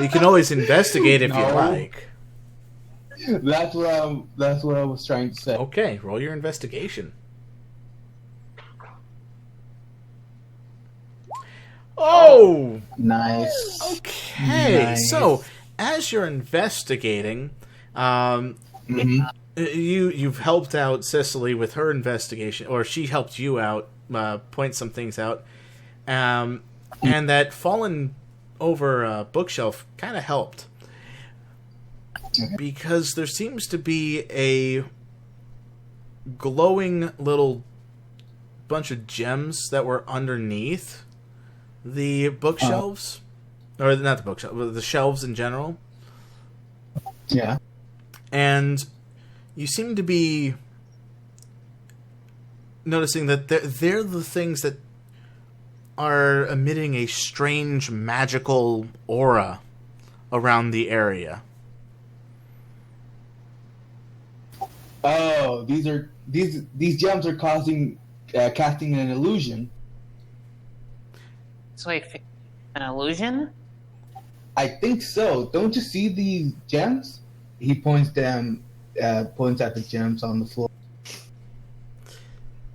You can always investigate if you No. like. That's what I was trying to say. Okay, roll your investigation. Oh! Nice. Okay, Nice. so as you're investigating, Mhm. you've helped out Cicely with her investigation, or she helped you out, point some things out, and that fallen over bookshelf kind of helped because there seems to be a glowing little bunch of gems that were underneath the bookshelves, or not the bookshelves, but the shelves in general. Yeah. And you seem to be noticing that they're the things that are emitting a strange magical aura around the area. Oh, these gems are causing casting an illusion. So an illusion? I think so. Don't you see these gems? He points at the gems on the floor.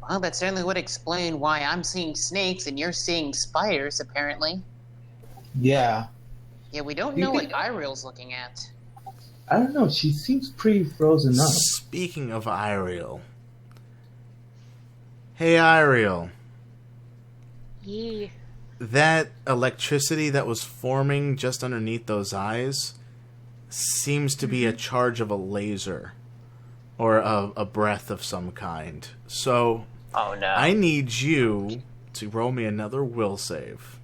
Well, that certainly would explain why I'm seeing snakes and you're seeing spiders, apparently. Yeah. Yeah, we don't know what Iriel's looking at. I don't know. She seems pretty frozen up. Speaking of Iriel. Hey, Iriel. Yeah. That electricity that was forming just underneath those eyes seems to be a charge of a laser. Or a breath of some kind. So, Oh no. I need you to roll me another will save.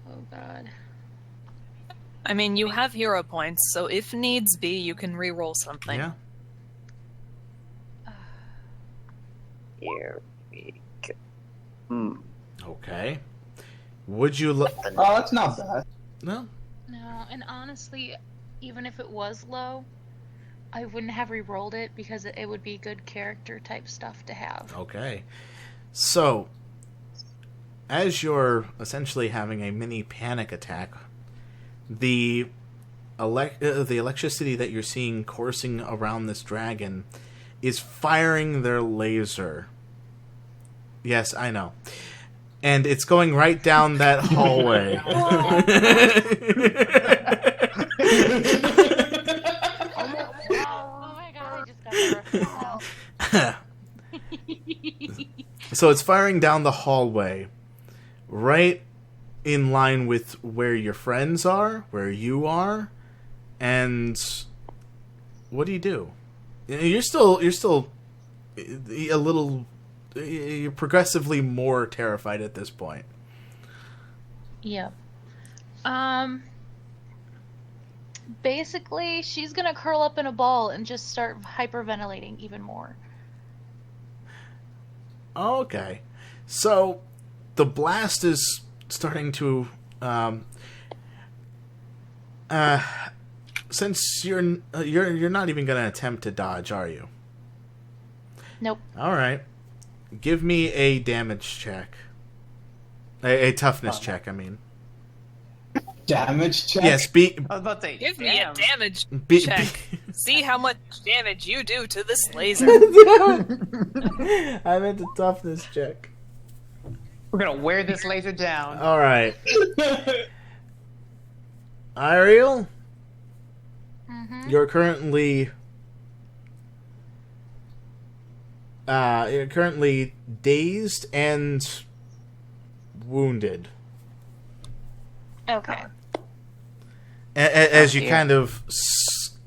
Oh god. I mean, you have hero points, so if needs be, you can re-roll something. Yeah? Here we go. Okay. Would you look... Oh, that's not bad. No? No, and honestly, even if it was low, I wouldn't have re-rolled it because it would be good character type stuff to have. Okay. So, as you're essentially having a mini panic attack, the electricity that you're seeing coursing around this dragon is firing their laser. Yes, I know. And it's going right down that hallway. Oh my god, I just got the So it's firing down the hallway, right in line with where your friends are, where you are, and what do? You're still a little. You're progressively more terrified at this point. Yeah. Basically, she's gonna curl up in a ball and just start hyperventilating even more. Okay. So the blast is starting to since you're not even going to attempt to dodge, are you? Nope. All right. Give me a damage check. A toughness check, I mean. Damage check? Yes, I was about to say, Give me a damage Be- check. See how much damage you do to this laser. I meant a toughness check. We're gonna wear this laser down. All right. Ariel, Mm-hmm. you're currently dazed and wounded. Okay. As you dear. kind of skid,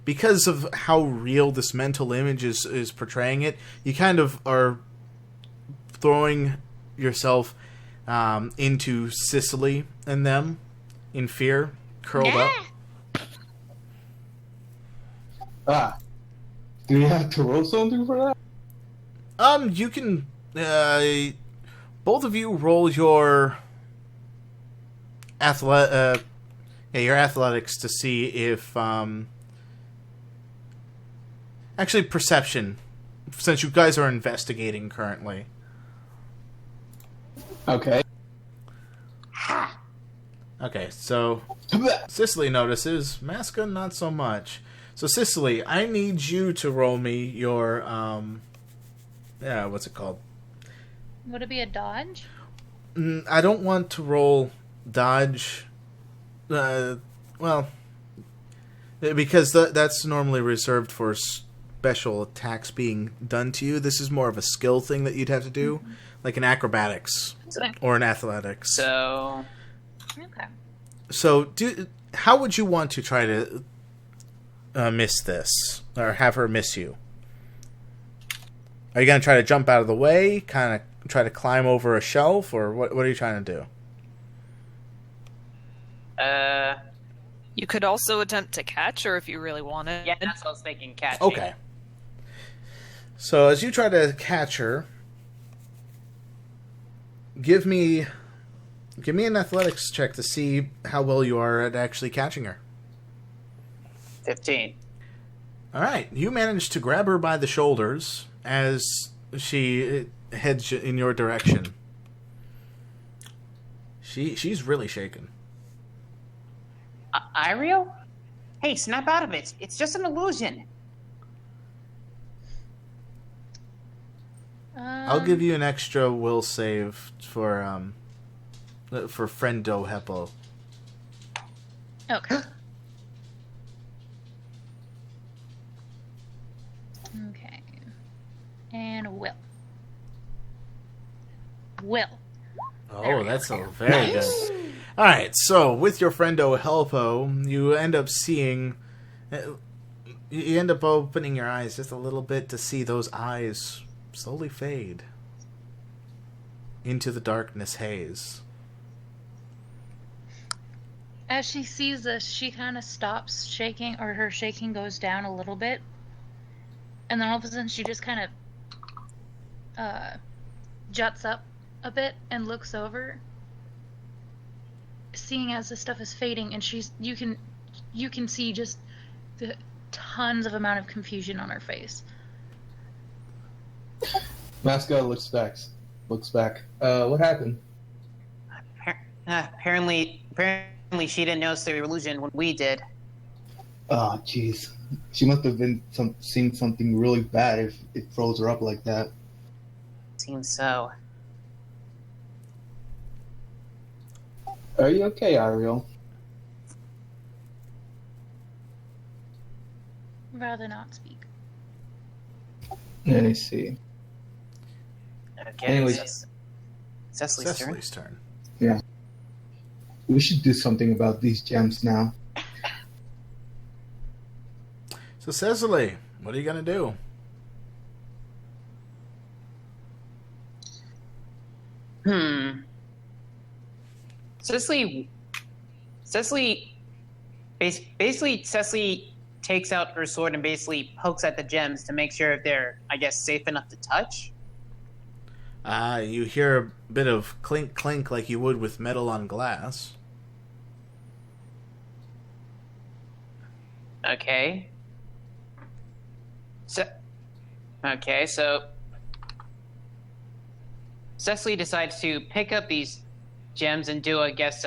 because of how real this mental image is portraying it, you kind of are throwing yourself into Sicily and them in fear, curled up. Do you have to roll something for that? You can, both of you roll your your athletics to see if, actually perception, since you guys are investigating currently. Okay. Okay, so Sicily notices, Masca not so much. So Sicily, I need you to roll me your, what's it called? Would it be a dodge? I don't want to roll dodge. Well, because that's normally reserved for special attacks being done to you. This is more of a skill thing that you'd have to do, like an acrobatics or an athletics. So, Okay. So, how would you want to try to miss this, or have her miss you? Are you going to try to jump out of the way, kind of try to climb over a shelf, or what are you trying to do? You could also attempt to catch her if you really wanted. yeah, that's what I was thinking, catching. Okay. So as you try to catch her, give me Give me an athletics check to see how well you are at actually catching her. 15. All right, you manage to grab her by the shoulders as she heads in your direction. She's really shaken. Ariel? Hey, snap out of it. It's just an illusion. I'll give you an extra will save for Friendo Heppo. Okay. Okay. And Will. Oh, that's a very good. All right, so with your Friendo Helpo, you end up seeing. You end up opening your eyes just a little bit to see those eyes slowly fade into the darkness haze. As she sees this, she kind of stops shaking, or her shaking goes down a little bit. And then all of a sudden, she just kind of juts up a bit and looks over, seeing as the stuff is fading, and you can see just the tons of amount of confusion on her face. Mascot looks back. What happened? Apparently she didn't notice the illusion when we did. Oh, jeez. She must have been seeing something really bad if it froze her up like that. Seems so. Are you okay, Ariel? Rather not speak. Let me see. Okay, Anyways. Cecily's turn. Yeah. We should do something about these gems now. So, Cecily, what are you going to do? Cecily takes out her sword and basically pokes at the gems to make sure if they're, I guess, safe enough to touch. You hear a bit of clink clink like you would with metal on glass. Okay. So Cecily decides to pick up these gems and do, I guess,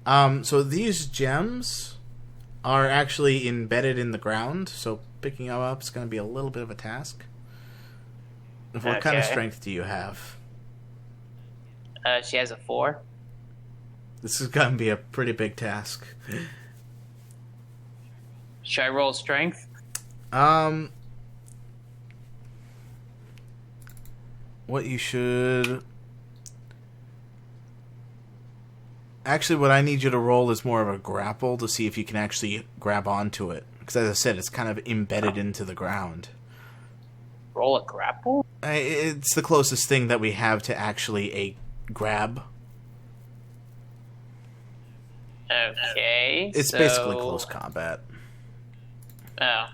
So these gems are actually embedded in the ground, so picking them up is going to be a little bit of a task. What kind of strength do you have? She has a 4. This is going to be a pretty big task. Should I roll strength? What you should... Actually, what I need you to roll is more of a grapple to see if you can actually grab onto it. Because as I said, it's kind of embedded into the ground. Roll a grapple? It's the closest thing that we have to actually a grab. Okay. It's basically close combat. Oh.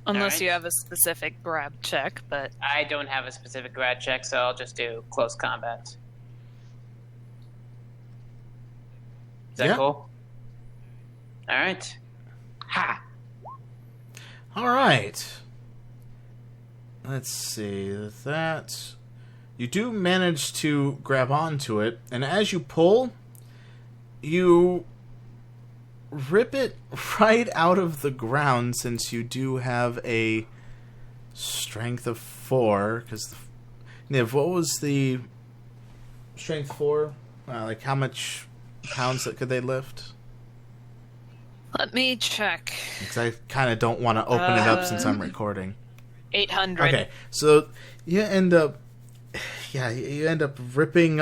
Unless Alright. you have a specific grab check, but I don't have a specific grad check, so I'll just do close combat. Is that cool? Alright. Ha! Alright. Let's see. That. You do manage to grab onto it, and as you pull, you rip it right out of the ground, since you do have a strength of 4. Because, Niv, what was the strength 4? Like, how much pounds could they lift? let me check. Because I kind of don't want to open it up since I'm recording. 800. Okay, so you end up ripping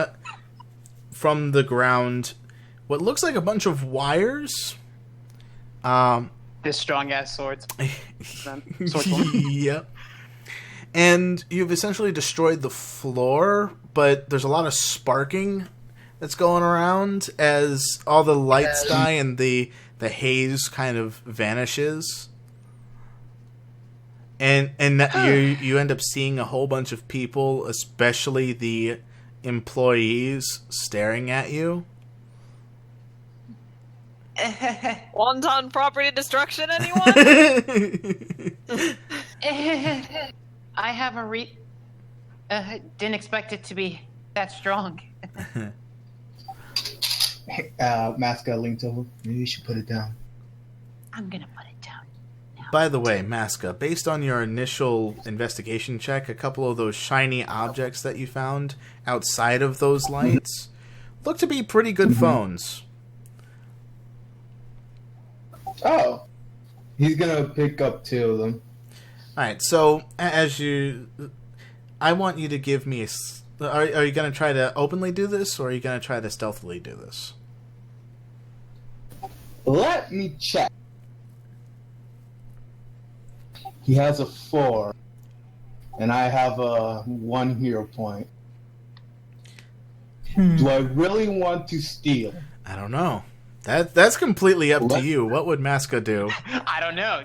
from the ground what looks like a bunch of wires. This strong ass swords. Yep. And you've essentially destroyed the floor, but there's a lot of sparking that's going around as all the lights die and the haze kind of vanishes. And that you end up seeing a whole bunch of people, especially the employees, staring at you. Wanton property destruction, anyone? I have a didn't expect it to be that strong. Masca leans over. Maybe you should put it down. I'm gonna put it down. By the way, Masca, based on your initial investigation check, a couple of those shiny objects that you found outside of those lights look to be pretty good phones. Oh. He's gonna pick up 2 of them. Alright, so I want you to give me are you going to try to openly do this, or are you going to try to stealthily do this? Let me check. He has a 4, and I have a 1 hero point. Do I really want to steal? I don't know. That's completely up to you. What would Masca do? I don't know.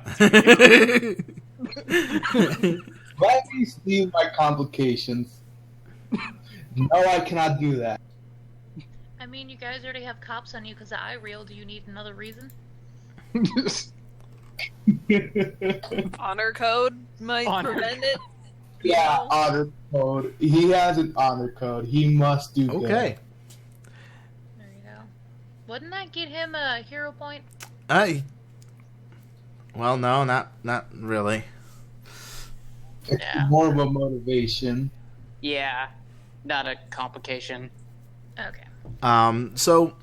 Let me steal my complications. No, I cannot do that. I mean, you guys already have cops on you because of iReal. Do you need another reason? Honor code might prevent it. Yeah, honor code. He has an honor code. He must do Okay. Good. There you go. Wouldn't that get him a hero point? Well, no, not really. It's Yeah. more of a motivation. Yeah, not a complication. Okay. So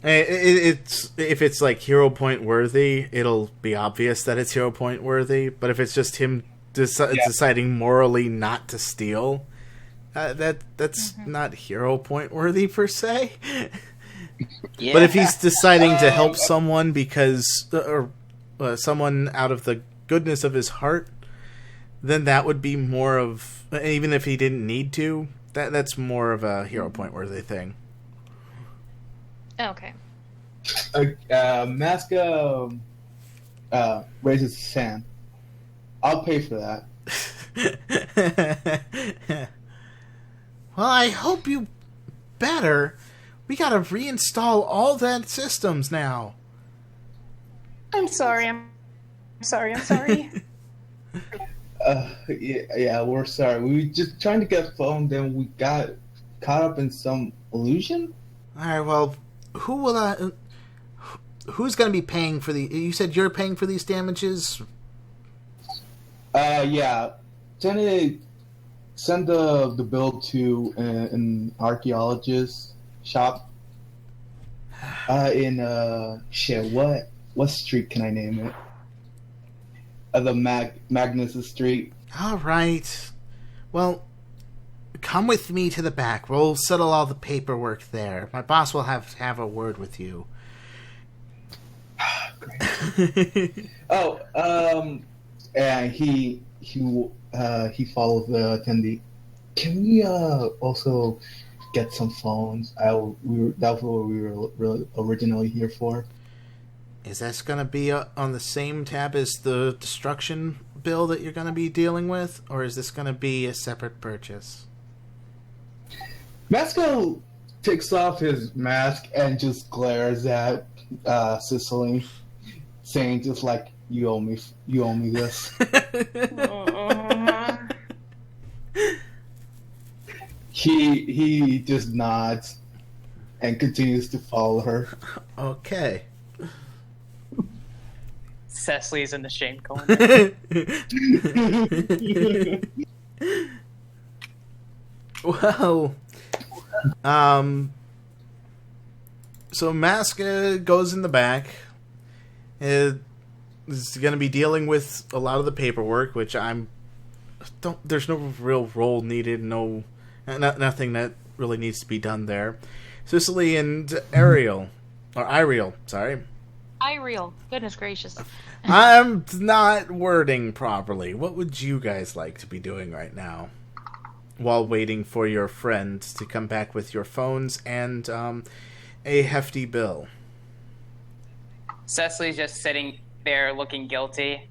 it's if it's like hero point worthy, it'll be obvious that it's hero point worthy. But if it's just him deciding morally not to steal, that's not hero point worthy per se. Yeah. But if he's deciding to help someone because or someone out of the goodness of his heart, then that would be more of, even if he didn't need to, that's more of a hero point worthy thing. Okay. Masca raises his hand. I'll pay for that. Well, I hope you better. We gotta reinstall all that systems now. I'm sorry. I'm sorry. Yeah, we're sorry. We were just trying to get a phone, then we got caught up in some illusion. All right. Well, who's gonna be paying for the? You said you're paying for these damages. Yeah. Send the bill to an archaeologist shop. What street can I name it? The Magnus Street. All right. Well, come with me to the back. We'll settle all the paperwork there. My boss will have a word with you. Great. And he follows the attendee. Can we also get some phones? That's what we were really originally here for. Is this going to be on the same tab as the destruction bill that you're going to be dealing with? Or is this going to be a separate purchase? Masco takes off his mask and just glares at Cicely, saying just like, you owe me this. He just nods and continues to follow her. Okay. Cecily's in the shame corner. Well, so Masca goes in the back. Is going to be dealing with a lot of the paperwork, which there's no real role needed, nothing that really needs to be done there. Cicely and Ariel, sorry. iReal. Goodness gracious. I'm not wording properly. What would you guys like to be doing right now while waiting for your friend to come back with your phones and a hefty bill? Cecily's just sitting there looking guilty.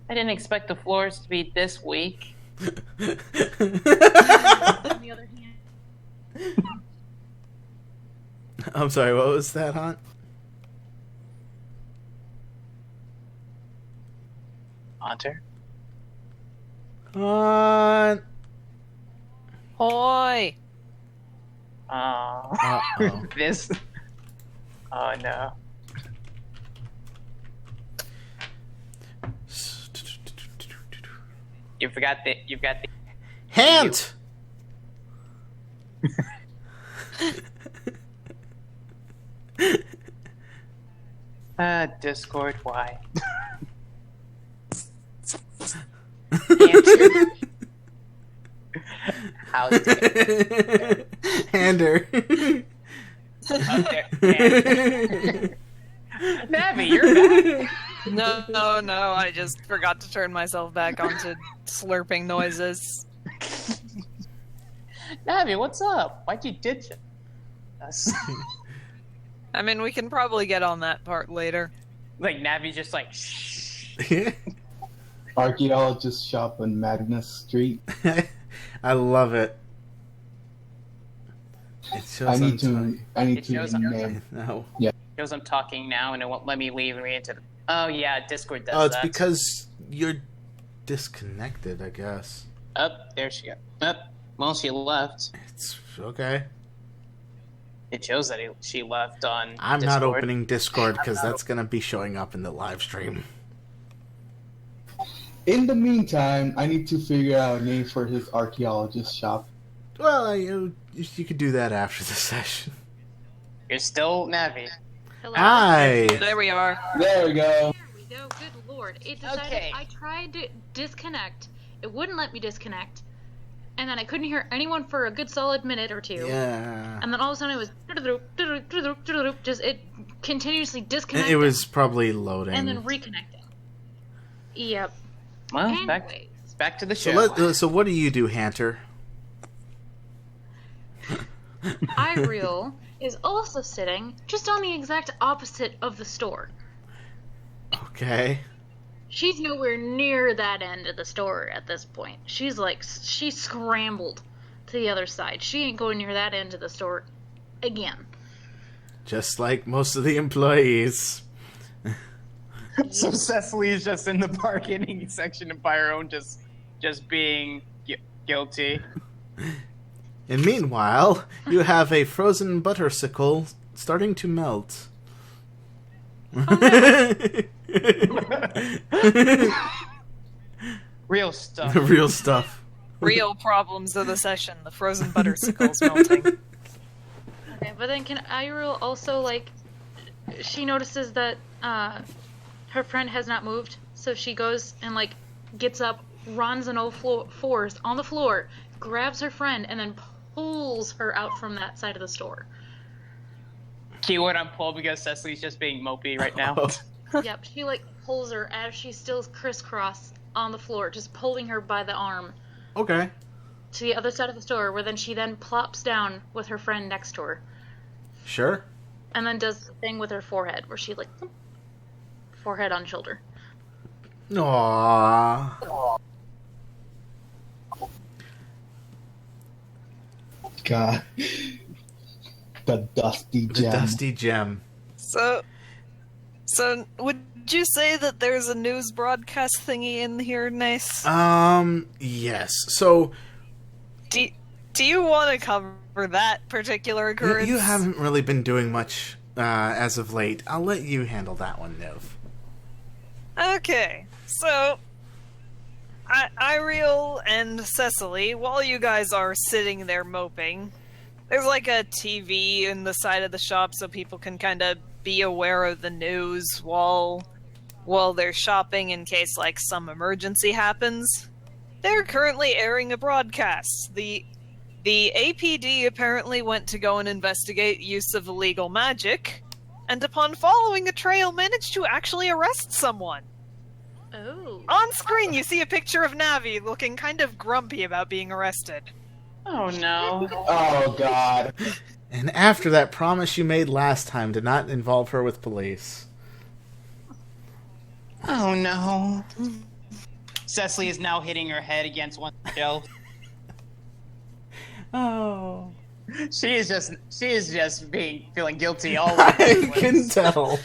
I didn't expect the floors to be this weak. On the other hand, I'm sorry, what was that, Hunt? Hunter? Hunt! Hoi! Oh. Uh-oh. This. Oh no. You've got the. Hant! Discord, why? How dare Hander. Navi, you're back. No, I just forgot to turn myself back onto slurping noises. Navi, what's up? Why'd you ditch us? I mean, we can probably get on that part later. Like, Navi just like, shh. Archaeologist shop on Magnus Street. I love it. It shows I need I'm to It shows I'm- name. No. Shows I'm talking now and it won't let me leave and re-enter the... Oh, yeah, Discord does Oh, it's that. because you're disconnected, I guess. There she goes. Well, she left. It's okay. It shows that she left on I'm Discord. not opening Discord because that's going to be showing up in the live stream. In the meantime, I need to figure out a name for his archaeologist shop. Well, you could do that after the session. You're still Navi. hello. Hi! There we are. There we go. There we go. Good lord. It decided Okay. I tried to disconnect. It wouldn't let me disconnect. And then I couldn't hear anyone for a good solid minute or two. Yeah. And then all of a sudden it was just it continuously disconnected. It was probably loading. and then reconnecting. Yep. Well, Anyways, back to the so, show. so what do you do, Hunter? Ireel is also sitting just on the exact opposite of the store. Okay. She's nowhere near that end of the store at this point. She scrambled to the other side. She ain't going near that end of the store again. Just like most of the employees. So Cecily is just in the bargaining section by her own, just being guilty. And meanwhile, you have a frozen buttersicle starting to melt. Real stuff. Real stuff. Real problems of the session. The frozen buttersicles melting. Okay, but then can Ireel also, like, she notices that her friend has not moved, so she goes and, like, gets up, runs on all fours on the floor, grabs her friend, and then pulls her out from that side of the store. Keyword on pull because Cecily's just being mopey right now. Yep, she, like, pulls her as she's still crisscross on the floor, just pulling her by the arm Okay. to the other side of the store, where then she then plops down with her friend next to her, Sure. and then does the thing with her forehead, where she, like, forehead on shoulder. Aww. God. The dusty The gem. dusty gem. So would you say that there's a news broadcast thingy in here, Nice? Yes. So, Do you want to cover that particular occurrence? you haven't really been doing much as of late. I'll let you handle that one, Niv. Okay, so Ireel and Cecily, while you guys are sitting there moping, there's like a TV in the side of the shop so people can kind of be aware of the news while they're shopping in case like some emergency happens. They're currently airing a broadcast. The APD apparently went to go and investigate use of illegal magic, and upon following a trail managed to actually arrest someone. Oh. On screen, you see a picture of Navi looking kind of grumpy about being arrested. Oh no. Oh, God. And after that promise you made last time to not involve her with police. Oh no. Cecily is now hitting her head against one shelf. Oh. She is just feeling guilty all I over. can tell.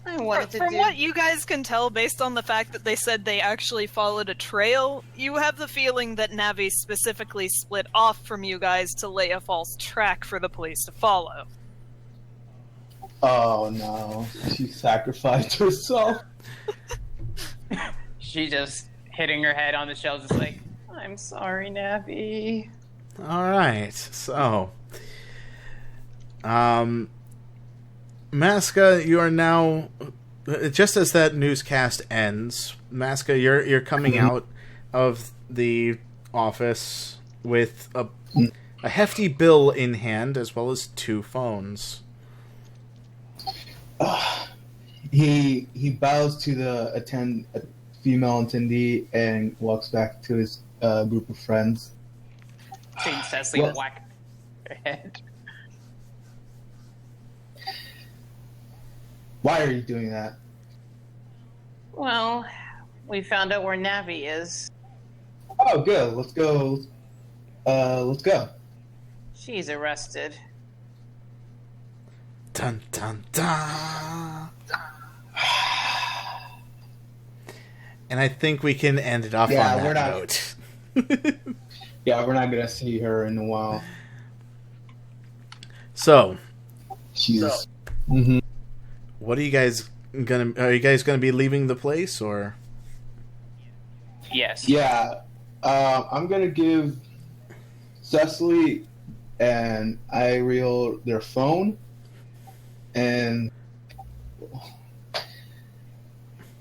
I wanted to From do. what you guys can tell, based on the fact that they said they actually followed a trail, you have the feeling that Navi specifically split off from you guys to lay a false track for the police to follow. Oh no, she sacrificed herself. She just hitting her head on the shelf, just like, I'm sorry, Navi. All right, so, Masca, you are now, just as that newscast ends, Masca, you're coming out of the office with a hefty bill in hand, as well as 2 phones. He bows to the female attendee and walks back to his group of friends. seeing Cecily What? whack her head. Why are you doing that? Well, we found out where Navi is. Oh, good. Let's go. Let's go. She's arrested. Dun dun dun. And I think we can end it off Yeah, on we're that not- note. Yeah, we're not gonna see her in a while. So, She's. Mm-hmm. what are you guys gonna be leaving the place, or? Yes. Yeah, I'm gonna give Cecily and Ariel their phone, and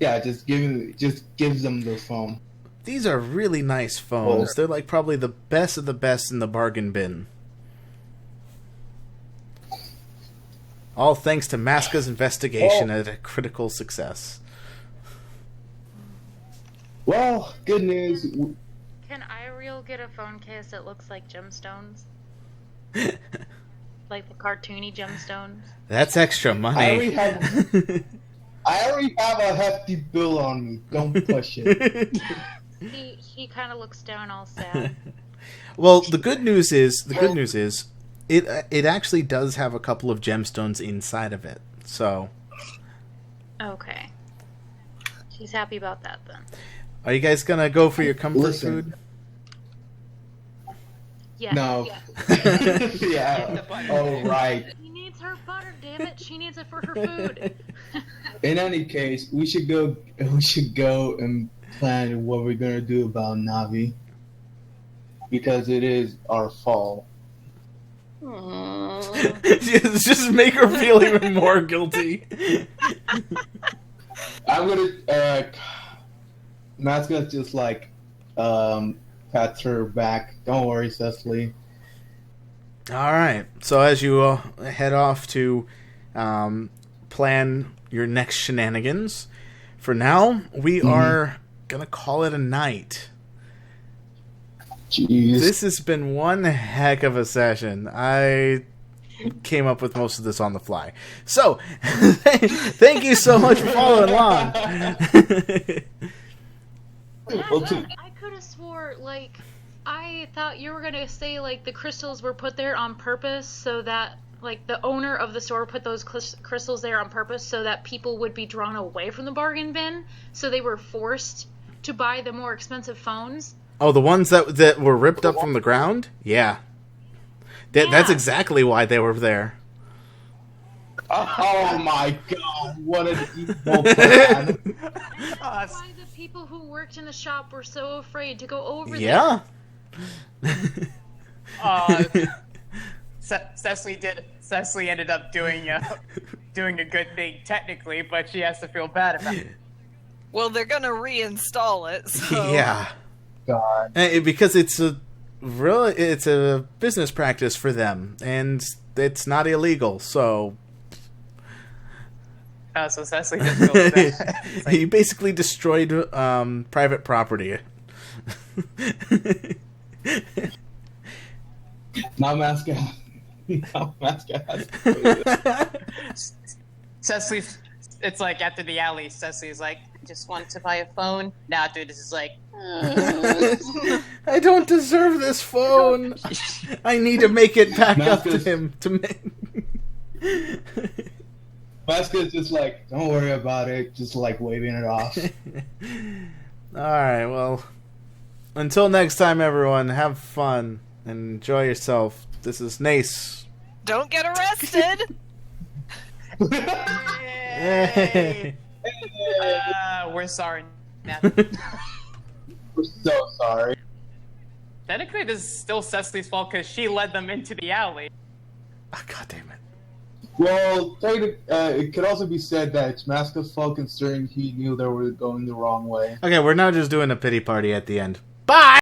yeah, just gives them their phone. These are really nice phones. Oh. They're like probably the best of the best in the bargain bin. All thanks to Masca's investigation at a critical success. Well, good news. Can Ariel get a phone case that looks like gemstones? Like the cartoony gemstones? That's extra money. I already have a hefty bill on me. Don't push it. He kind of looks down all sad. Well, the good news is it actually does have a couple of gemstones inside of it. So, Okay. She's happy about that then. are you guys gonna go for your comfort Listen. food? Yeah. No. Yeah. Yeah. Oh, right. She needs her butter, damn it. She needs it for her food. In any case, we should go and plan what we're gonna do about Navi, because it is our fault. Just make her feel even more guilty. I'm gonna. Matt's gonna just like pats her back. Don't worry, Cecily. All right. So as you head off to plan your next shenanigans, for now we are gonna call it a night. Jeez. This has been one heck of a session. I came up with most of this on the fly. So, thank you so much for following along. I could have swore, like, I thought you were going to say, like, the crystals were put there on purpose so that, like, the owner of the store put those crystals there on purpose so that people would be drawn away from the bargain bin, so they were forced to buy the more expensive phones. Oh, the ones that were ripped up from the ground? Yeah. That's exactly why they were there. Oh my god! What an evil plan! That's why the people who worked in the shop were so afraid to go over Yeah. Cecily ended up doing a good thing technically, but she has to feel bad about it. Well, they're gonna reinstall it, so... Yeah. God. Because it's a business practice for them, and it's not illegal. So So Cecily just feels bad. It's like, he basically destroyed private property. Now Masca has to do this. Cecily it's like after the alley, Cecily's like, I just want to buy a phone. Now after this is like, I don't deserve this phone. I need to make it back up to him to make. Vasquez just like, don't worry about it, just like waving it off. Alright, well, until next time, everyone, have fun and enjoy yourself. This is Nace. Don't get arrested! Yay. we're sorry. Now, We're so sorry. technically, this is still Cecily's fault because she led them into the alley. Oh, God damn it. Well, it could also be said that it's Masca's fault considering he knew they were going the wrong way. Okay, we're now just doing a pity party at the end. Bye!